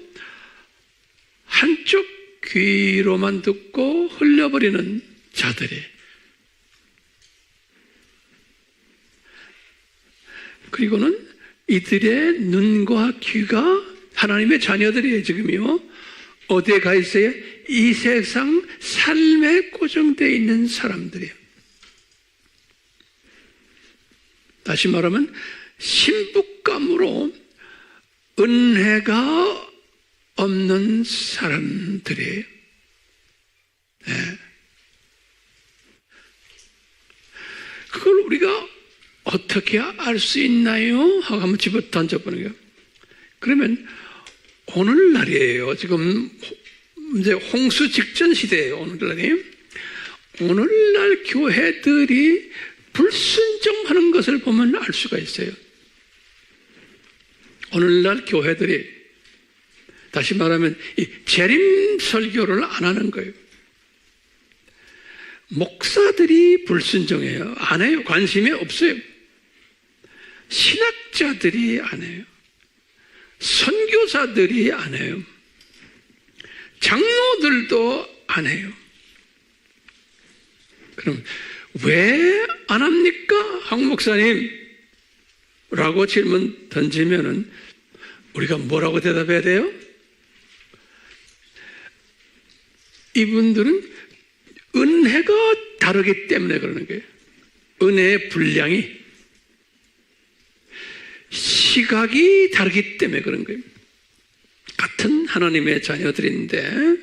Speaker 1: 한쪽 귀로만 듣고 흘려버리는 자들이, 그리고는 이들의 눈과 귀가 하나님의 자녀들이에요. 지금요 어디에 가 있어요? 이 세상 삶에 고정되어 있는 사람들이에요. 다시 말하면 신부감으로 은혜가 없는 사람들이에요. 그걸 우리가 어떻게 알 수 있나요? 하고 한번 집어 던져보는 거예요. 그러면 오늘날이에요. 지금 이제 홍수 직전 시대예요. 오늘날 교회들이 불순종하는 것을 보면 알 수가 있어요. 오늘날 교회들이, 다시 말하면 이 재림 설교를 안 하는 거예요. 목사들이 불순종해요. 안 해요. 관심이 없어요. 신학자들이 안 해요. 선교사들이 안 해요. 장로들도 안 해요. 그럼 왜 안 합니까? 한 목사님 라고 질문 던지면은 우리가 뭐라고 대답해야 돼요? 이분들은 은혜가 다르기 때문에 그러는 거예요. 은혜의 분량이, 시각이 다르기 때문에 그런 거예요. 같은 하나님의 자녀들인데,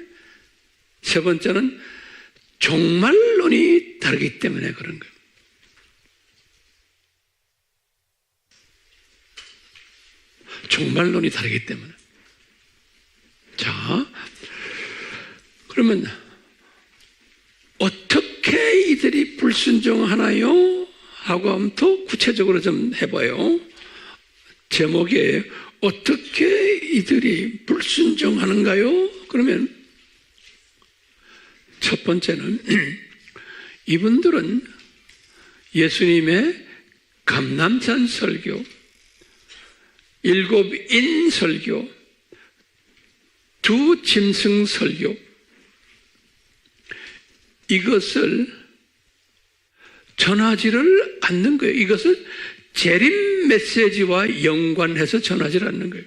Speaker 1: 세 번째는 종말론이 다르기 때문에 그런 거예요. 종말론이 다르기 때문에. 자, 그러면 어떻게 이들이 불순종하나요? 하고 한번 더 구체적으로 좀 해봐요. 제목에 어떻게 이들이 불순종하는가요? 그러면 첫 번째는 이분들은 예수님의 감람산 설교, 일곱인 설교, 두 짐승 설교, 이것을 전하지를 않는 거예요. 이것을 재림 메시지와 연관해서 전하지를 않는 거예요.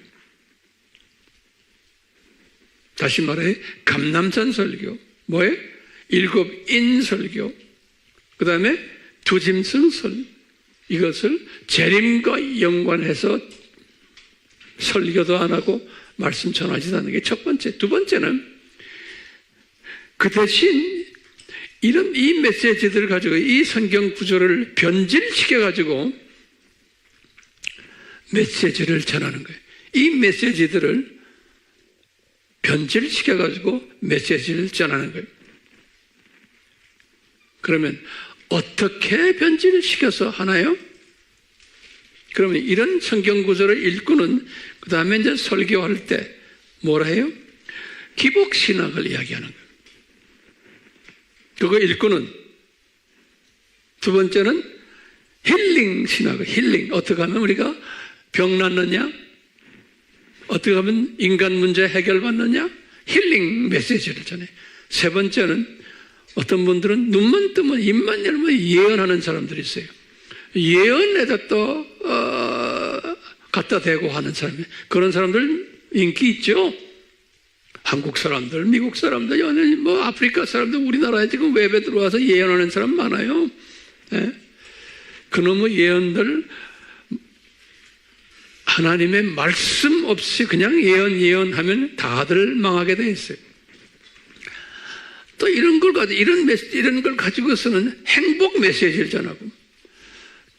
Speaker 1: 다시 말해, 감람산 설교, 뭐예요? 일곱인 설교, 그 다음에 두 짐승 설교, 이것을 재림과 연관해서 설교도 안 하고 말씀 전하지도 않는 게 첫 번째. 두 번째는 그 대신 이런 이 메시지들을 가지고 이 성경 구조를 변질시켜 가지고 메시지를 전하는 거예요. 이 메시지들을 변질시켜 가지고 메시지를 전하는 거예요. 그러면 어떻게 변질시켜서 하나요? 그러면 이런 성경 구조를 읽고는 그 다음에 이제 설교할 때 뭐라 해요? 기복신학을 이야기하는 거예요. 그거 읽고는 두 번째는 힐링 신학을, 힐링. 어떻게 하면 우리가 병 낫느냐? 어떻게 하면 인간 문제 해결받느냐? 힐링 메시지를 전해. 세 번째는 어떤 분들은 눈만 뜨면 입만 열면 예언하는 사람들이 있어요. 예언에다 또 갖다 대고 하는 사람이, 그런 사람들 인기 있죠. 한국 사람들, 미국 사람들, 연예인, 뭐 아프리카 사람들, 우리나라에 지금 웹에 들어와서 예언하는 사람 많아요. 네? 그놈의 예언들, 하나님의 말씀 없이 그냥 예언하면 다들 망하게 돼 있어요. 또 이런 걸 가지고, 이런 걸 가지고서는 행복 메시지를 전하고,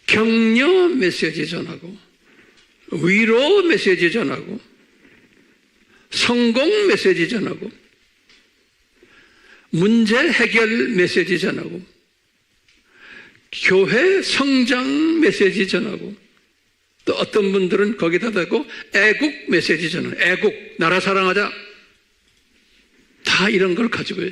Speaker 1: 격려 메시지 전하고, 위로 메시지 전하고, 성공 메시지 전하고, 문제 해결 메시지 전하고, 교회 성장 메시지 전하고, 또 어떤 분들은 거기다 대고 애국 메시지 전하고, 애국, 나라 사랑하자. 다 이런 걸 가지고 해요.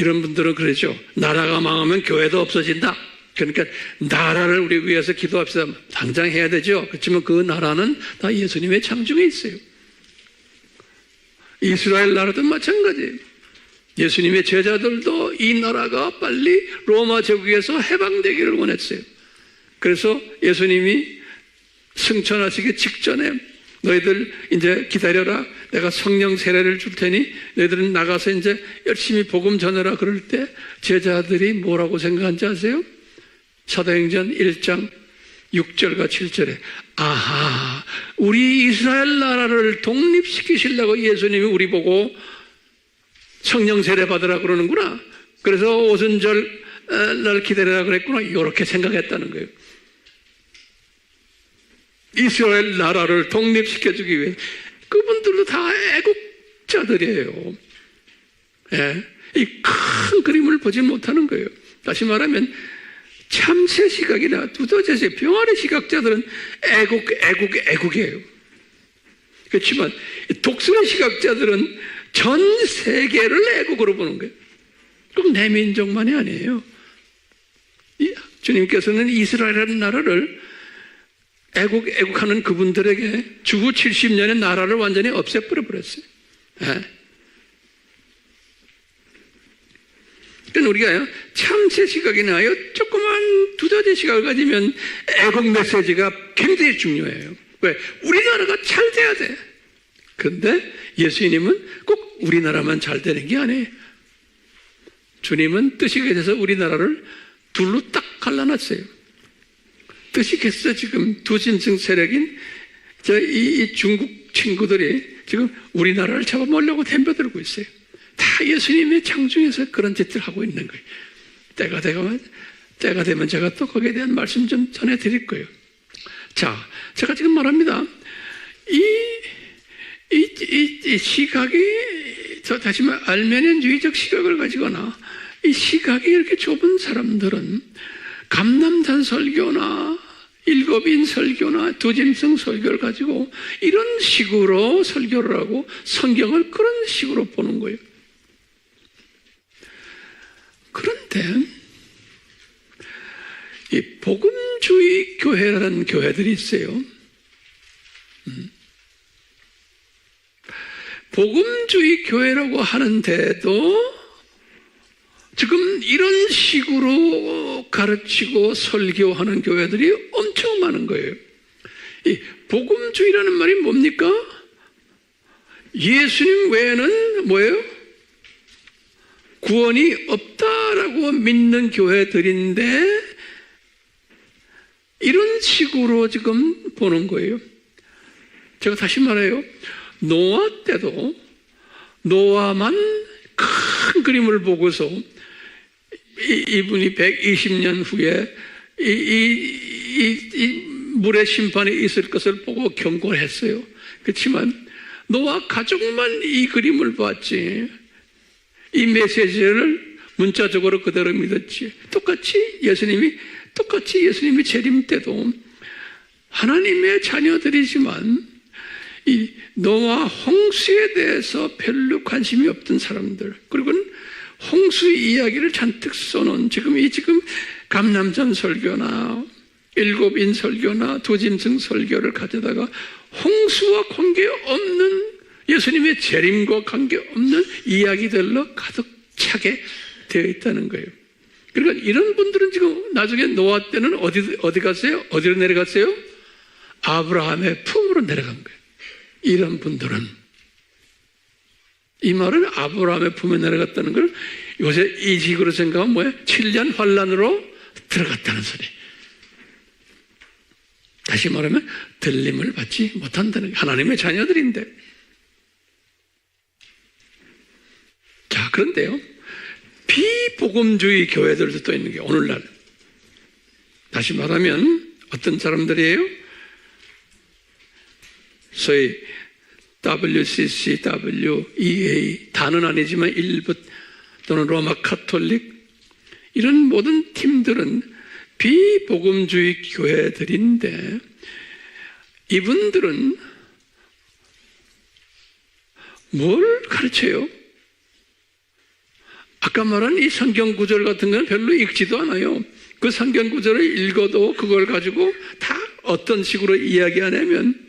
Speaker 1: 이런 분들은 그러죠. 나라가 망하면 교회도 없어진다. 그러니까 나라를 우리 위해서 기도합시다. 당장 해야 되죠. 그렇지만 그 나라는 다 예수님의 창중에 있어요. 이스라엘 나라도 마찬가지예요. 예수님의 제자들도 이 나라가 빨리 로마 제국에서 해방되기를 원했어요. 그래서 예수님이 승천하시기 직전에 너희들 이제 기다려라. 내가 성령 세례를 줄 테니 너희들은 나가서 이제 열심히 복음 전해라. 그럴 때 제자들이 뭐라고 생각한지 아세요? 사도행전 1장 6절과 7절에 아하, 우리 이스라엘 나라를 독립시키시려고 예수님이 우리 보고 성령 세례 받으라 그러는구나. 그래서 오순절 날 기다리라 그랬구나. 이렇게 생각했다는 거예요. 이스라엘 나라를 독립시켜주기 위해. 그분들도 다 애국자들이에요. 예. 이 큰 그림을 보지 못하는 거예요. 다시 말하면 참새 시각이나 두더지의 병아리 시각자들은 애국이에요. 그렇지만 독수리 시각자들은 전 세계를 애국으로 보는 거예요. 꼭 내 민족만이 아니에요. 주님께서는 이스라엘이라는 나라를 애국하는 그분들에게 주후 70년의 나라를 완전히 없애버려 버렸어요. 그러니까 우리가 참새 시각이나 조그만 두더지 시각을 가지면 애국 메시지가 굉장히 중요해요. 왜? 우리나라가 잘 돼야 돼. 그런데 예수님은 꼭 우리나라만 잘 되는 게 아니에요. 주님은 뜻이 돼서 우리나라를 둘로 딱 갈라놨어요. 뜻이 됐어. 지금 두짐승 세력인 이 중국 친구들이 지금 우리나라를 잡아먹으려고 덤벼들고 있어요. 다 예수님의 창중에서 그런 짓을 하고 있는 거예요. 때가 되면 제가 또 거기에 대한 말씀 좀 전해드릴 거예요. 자, 제가 지금 말합니다. 이 시각이, 다시 말해, 알메니안주의적 시각을 가지거나, 이 시각이 이렇게 좁은 사람들은 감람산 설교나 일곱인 설교나 두짐승 설교를 가지고 이런 식으로 설교를 하고 성경을 그런 식으로 보는 거예요. 그런데 이 복음주의 교회라는 교회들이 있어요. 복음주의 교회라고 하는데도 지금 이런 식으로 가르치고 설교하는 교회들이 엄청 많은 거예요. 이 복음주의라는 말이 뭡니까? 예수님 외에는 뭐예요? 구원이 없다라고 믿는 교회들인데 이런 식으로 지금 보는 거예요. 제가 다시 말해요. 노아 때도 노아만 큰 그림을 보고서 이분이 120년 후에 이 물의 심판이 있을 것을 보고 경고를 했어요. 그렇지만 노아 가족만 이 그림을 봤지 이 메시지를 문자적으로 그대로 믿었지. 똑같이 예수님이 재림 때도 하나님의 자녀들이지만 이 노아 홍수에 대해서 별로 관심이 없던 사람들, 그리고 홍수 이야기를 잔뜩 써놓은 지금 감람산 설교나 일곱인 설교나 두짐승 설교를 가져다가 홍수와 관계없는 예수님의 재림과 관계없는 이야기들로 가득 차게 되어 있다는 거예요. 그러니까 이런 분들은 지금 나중에 노아 때는 어디 갔어요? 어디로 내려갔어요? 아브라함의 품으로 내려간 거예요. 이런 분들은 이 말은 아브라함의 품에 내려갔다는 걸 요새 이 식으로 생각하면 뭐예요? 7년 환란으로 들어갔다는 소리. 다시 말하면 들림을 받지 못한다는 게 하나님의 자녀들인데. 자, 그런데요, 비복음주의 교회들도 또 있는 게 오늘날 다시 말하면 어떤 사람들이에요? 소위 WCC, WEA, 다는 아니지만 일부 또는 로마 카톨릭 이런 모든 팀들은 비복음주의 교회들인데 이분들은 뭘 가르쳐요? 아까 말한 이 성경 구절 같은 건 별로 읽지도 않아요. 그 성경 구절을 읽어도 그걸 가지고 다 어떤 식으로 이야기하냐면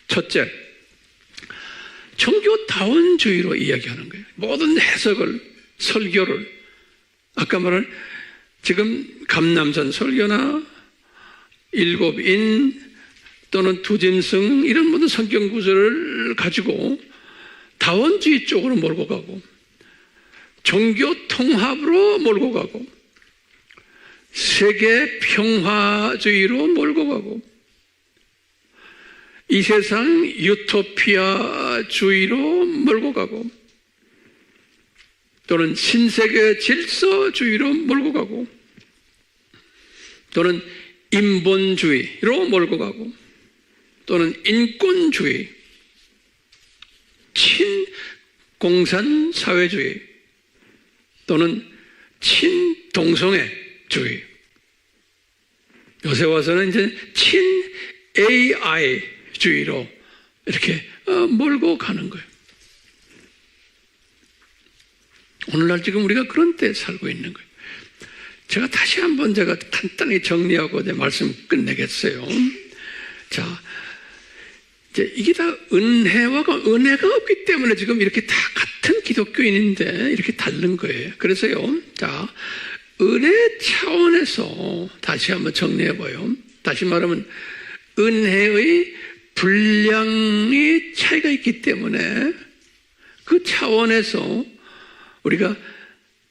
Speaker 1: 첫째, 종교다원주의로 이야기하는 거예요. 모든 해석을, 설교를 아까 말한 지금 감람산 설교나 일곱인 또는 두짐승 이런 모든 성경 구절을 가지고 다원주의 쪽으로 몰고 가고 종교 통합으로 몰고 가고 세계 평화주의로 몰고 가고 이 세상 유토피아주의로 몰고 가고 또는 신세계 질서주의로 몰고 가고 또는 인본주의로 몰고 가고 또는 인권주의, 친공산사회주의 또는 친동성애주의 요새 와서는 이제 친-AI 주의로 이렇게 몰고 가는 거예요. 오늘날 지금 우리가 그런 때에 살고 있는 거예요. 제가 다시 한번 제가 간단히 정리하고 내 말씀 끝내겠어요. 자, 이제 이게 다 은혜가 없기 때문에 지금 이렇게 다 같은 기독교인인데 이렇게 다른 거예요. 그래서요, 자, 은혜 차원에서 다시 한번 정리해봐요. 다시 말하면 은혜의 분량이 차이가 있기 때문에 그 차원에서 우리가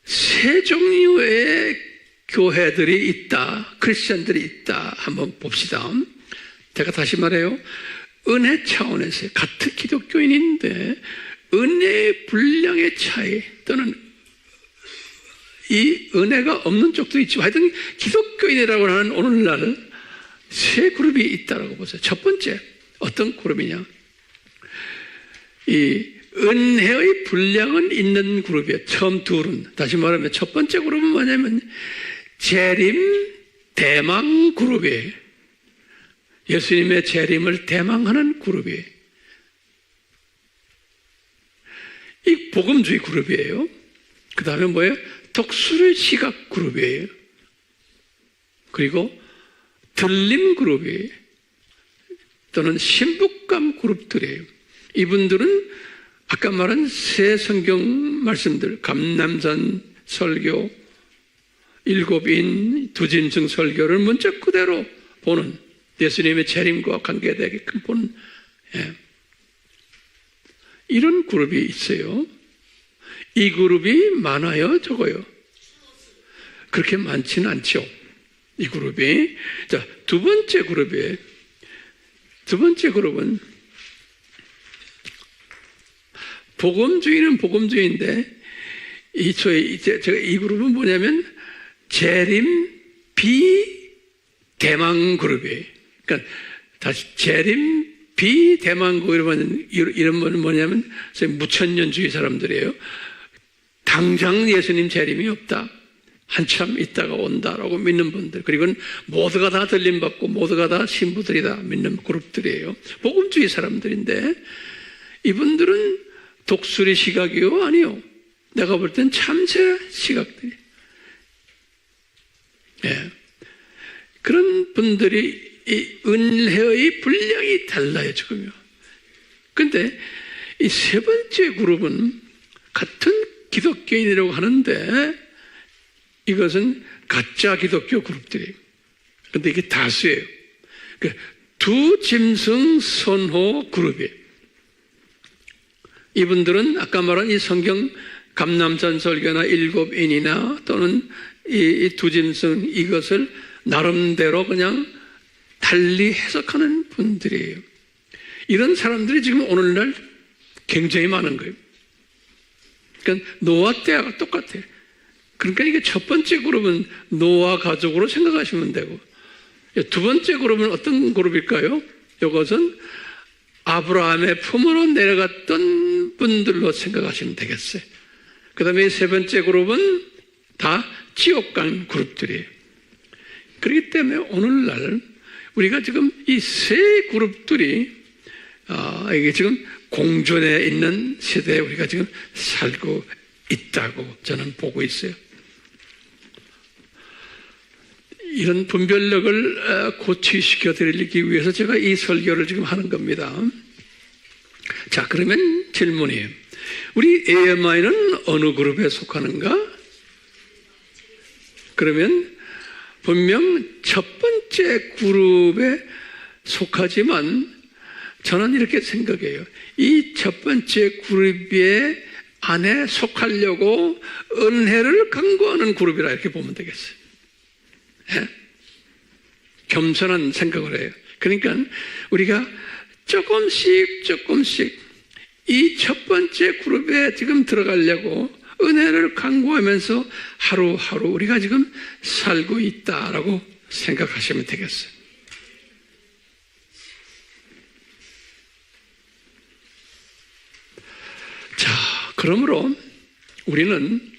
Speaker 1: 세 종류의 교회들이 있다, 크리스천들이 있다 한번 봅시다. 제가 다시 말해요. 은혜 차원에서 같은 기독교인인데 은혜의 분량의 차이 또는 이 은혜가 없는 쪽도 있지만 하여튼 기독교인이라고 하는 오늘날 세 그룹이 있다고 보세요. 첫 번째 어떤 그룹이냐, 이 은혜의 분량은 있는 그룹이에요. 처음 둘은, 다시 말하면 첫 번째 그룹은 뭐냐면 재림 대망 그룹이에요. 예수님의 재림을 대망하는 그룹이에요. 이 복음주의 그룹이에요. 그 다음에 뭐예요? 독수리 시각 그룹이에요. 그리고 들림 그룹이에요. 또는 신부감 그룹들이에요. 이분들은 아까 말한 세 성경 말씀들, 감람산 설교, 일곱인, 두짐승 설교를 문자 그대로 보는, 예수님의 재림과 관계되게끔 보는, 이런 그룹이 있어요. 이 그룹이 많아요, 적어요? 그렇게 많지는 않죠. 이 그룹이. 자, 두 번째 그룹이에요. 두 번째 그룹은 복음주의는 복음주의인데 제가 이 그룹은 뭐냐면 재림 비대망 그룹이에요. 그러니까 다시 재림 비대망 그룹은 이런 분은 뭐냐면 무천년주의 사람들이에요. 당장 예수님 재림이 없다, 한참 있다가 온다라고 믿는 분들, 그리고 모두가 다 들림받고 모두가 다 신부들이다 믿는 그룹들이에요. 복음주의 사람들인데 이분들은 독수리 시각이요? 아니요. 내가 볼 땐 참새 시각들이. 그런 분들이 이 은혜의 분량이 달라요, 지금요. 근데 이 세 번째 그룹은 같은 기독교인이라고 하는데 이것은 가짜 기독교 그룹들이에요. 근데 이게 다수예요. 두 짐승 선호 그룹이에요. 이분들은 아까 말한 이 성경 감람산 설교나 일곱인이나 또는 이 두 짐승 이것을 나름대로 그냥 달리 해석하는 분들이에요. 이런 사람들이 지금 오늘날 굉장히 많은 거예요. 그러니까 노아 때와 똑같아요. 그러니까 이게 첫 번째 그룹은 노아 가족으로 생각하시면 되고, 두 번째 그룹은 어떤 그룹일까요? 이것은 아브라함의 품으로 내려갔던 분들로 생각하시면 되겠어요. 그 다음에 세 번째 그룹은 다 지옥 간 그룹들이에요. 그렇기 때문에 오늘날 우리가 지금 이 세 그룹들이 이게 지금 공존해 있는 시대에 우리가 지금 살고 있다고 저는 보고 있어요. 이런 분별력을 고취시켜 드리기 위해서 제가 이 설교를 지금 하는 겁니다. 자, 그러면 질문이에요. 우리 AMI는 어느 그룹에 속하는가? 그러면 분명 첫 번째 그룹에 속하지만 저는 이렇게 생각해요. 이 첫 번째 그룹의 안에 속하려고 은혜를 강구하는 그룹이라 이렇게 보면 되겠어요. 겸손한 생각을 해요. 그러니까 우리가 조금씩 이 첫 번째 그룹에 지금 들어가려고 은혜를 강구하면서 하루하루 우리가 지금 살고 있다라고 생각하시면 되겠어요. 자, 그러므로 우리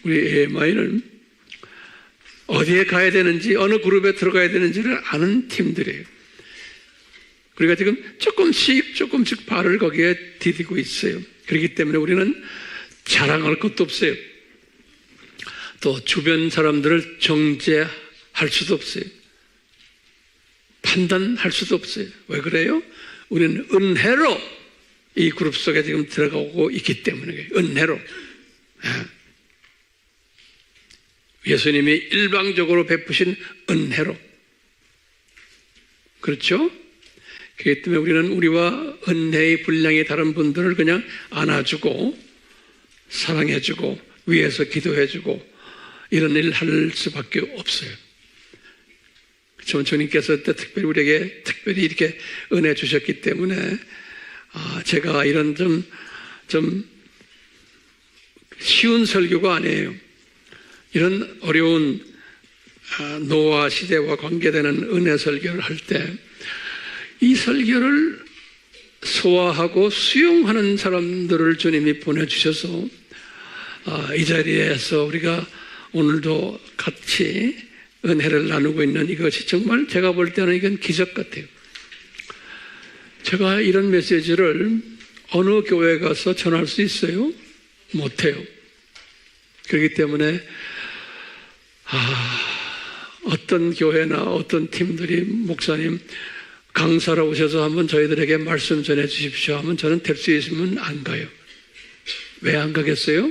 Speaker 1: AMI는 어디에 가야 되는지, 어느 그룹에 들어가야 되는지를 아는 팀들이에요. 우리가 지금 조금씩 발을 거기에 디디고 있어요. 그렇기 때문에 우리는 자랑할 것도 없어요. 또 주변 사람들을 정죄할 수도 없어요. 판단할 수도 없어요. 왜 그래요? 우리는 은혜로 이 그룹 속에 지금 들어가고 있기 때문에 은혜로. 예수님이 일방적으로 베푸신 은혜로. 그렇죠? 그렇기 때문에 우리는 우리와 은혜의 분량이 다른 분들을 그냥 안아주고 사랑해주고 위에서 기도해주고 이런 일을 할 수밖에 없어요. 그렇지만 주님께서 특별히 우리에게 특별히 이렇게 은혜 주셨기 때문에 제가 이런 좀 쉬운 설교가 아니에요. 이런 어려운 노아 시대와 관계되는 은혜 설교를 할 때 이 설교를 소화하고 수용하는 사람들을 주님이 보내주셔서 이 자리에서 우리가 오늘도 같이 은혜를 나누고 있는 이것이 정말 제가 볼 때는 이건 기적 같아요. 제가 이런 메시지를 어느 교회에 가서 전할 수 있어요? 못해요. 그렇기 때문에 어떤 교회나 어떤 팀들이 목사님 강사로 오셔서 한번 저희들에게 말씀 전해 주십시오 하면 저는 될 수 있으면 안 가요. 왜 안 가겠어요?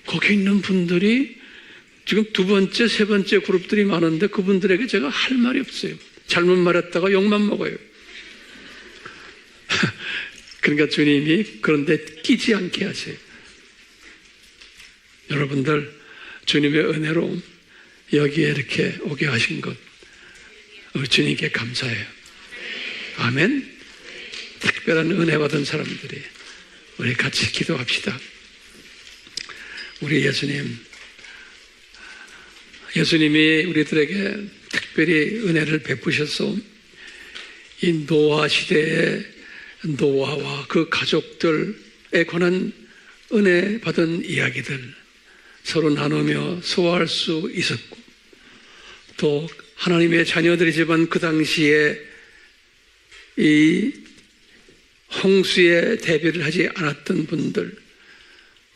Speaker 1: 거기 있는 분들이 지금 두 번째, 세 번째 그룹들이 많은데 그분들에게 제가 할 말이 없어요. 잘못 말했다가 욕만 먹어요. 그러니까 주님이 그런데 끼지 않게 하세요. 여러분들 주님의 은혜로 여기에 이렇게 오게 하신 것 우리 주님께 감사해요. 아멘. 특별한 은혜 받은 사람들이 우리 같이 기도합시다. 우리 예수님이 우리들에게 특별히 은혜를 베푸셔서 이 노아 시대의 노아와 그 가족들에 관한 은혜 받은 이야기들 서로 나누며 소화할 수 있었고 또 하나님의 자녀들이지만 그 당시에 이 홍수에 대비를 하지 않았던 분들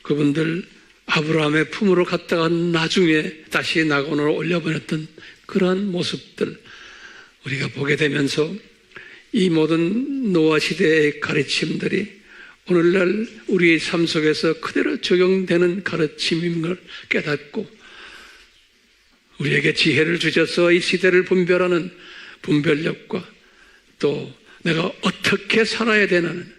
Speaker 1: 그분들 아브라함의 품으로 갔다가 나중에 다시 낙원으로 올려보냈던 그러한 모습들 우리가 보게 되면서 이 모든 노아 시대의 가르침들이 오늘날 우리의 삶 속에서 그대로 적용되는 가르침인 걸 깨닫고 우리에게 지혜를 주셔서 이 시대를 분별하는 분별력과 또 내가 어떻게 살아야 되는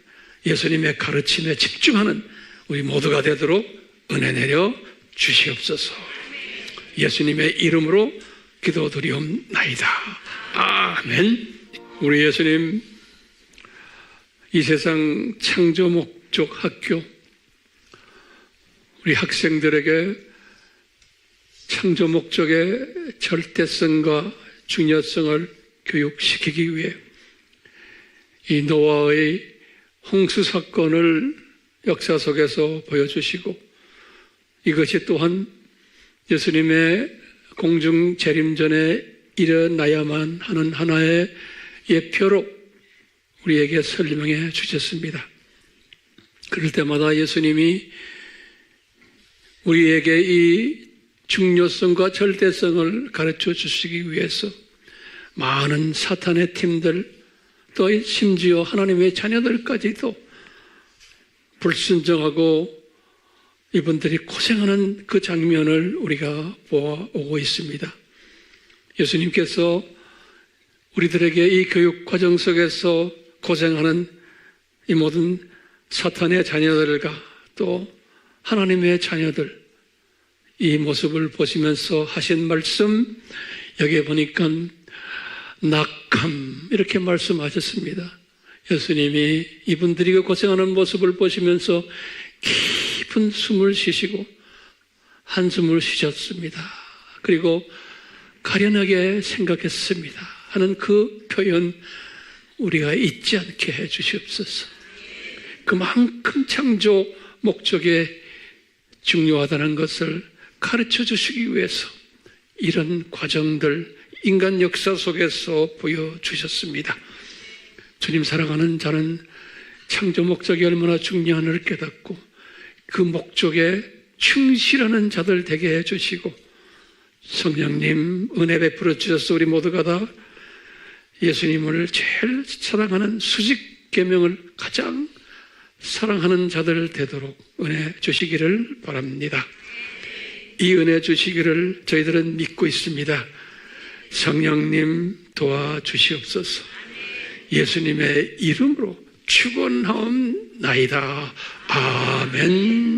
Speaker 1: 예수님의 가르침에 집중하는 우리 모두가 되도록 은혜 내려 주시옵소서. 예수님의 이름으로 기도드리옵나이다. 아멘. 우리 예수님 이 세상 창조 목적 학교 우리 학생들에게 창조 목적의 절대성과 중요성을 교육시키기 위해 이 노아의 홍수 사건을 역사 속에서 보여주시고 이것이 또한 예수님의 공중 재림전에 일어나야만 하는 하나의 예표로 우리에게 설명해 주셨습니다. 그럴 때마다 예수님이 우리에게 이 중요성과 절대성을 가르쳐 주시기 위해서 많은 사탄의 팀들 또 심지어 하나님의 자녀들까지도 불순종하고 이분들이 고생하는 그 장면을 우리가 보아오고 있습니다. 예수님께서 우리들에게 이 교육 과정 속에서 고생하는 이 모든 사탄의 자녀들과 또 하나님의 자녀들 이 모습을 보시면서 하신 말씀 여기에 보니까 낙함 이렇게 말씀하셨습니다. 예수님이 이분들이 고생하는 모습을 보시면서 깊은 숨을 쉬시고 한숨을 쉬셨습니다. 그리고 가련하게 생각했습니다 하는 그 표현 우리가 잊지 않게 해 주시옵소서. 그만큼 창조 목적에 중요하다는 것을 가르쳐 주시기 위해서 이런 과정들 인간 역사 속에서 보여주셨습니다. 주님 사랑하는 자는 창조 목적이 얼마나 중요한을 깨닫고 그 목적에 충실하는 자들 되게 해주시고, 성령님 은혜 베풀어 주셔서 우리 모두가 다 예수님을 제일 사랑하는 수직 계명을 가장 사랑하는 자들 되도록 은혜 주시기를 바랍니다. 이 은혜 주시기를 저희들은 믿고 있습니다. 성령님 도와주시옵소서. 예수님의 이름으로 축원하옵나이다. 아멘.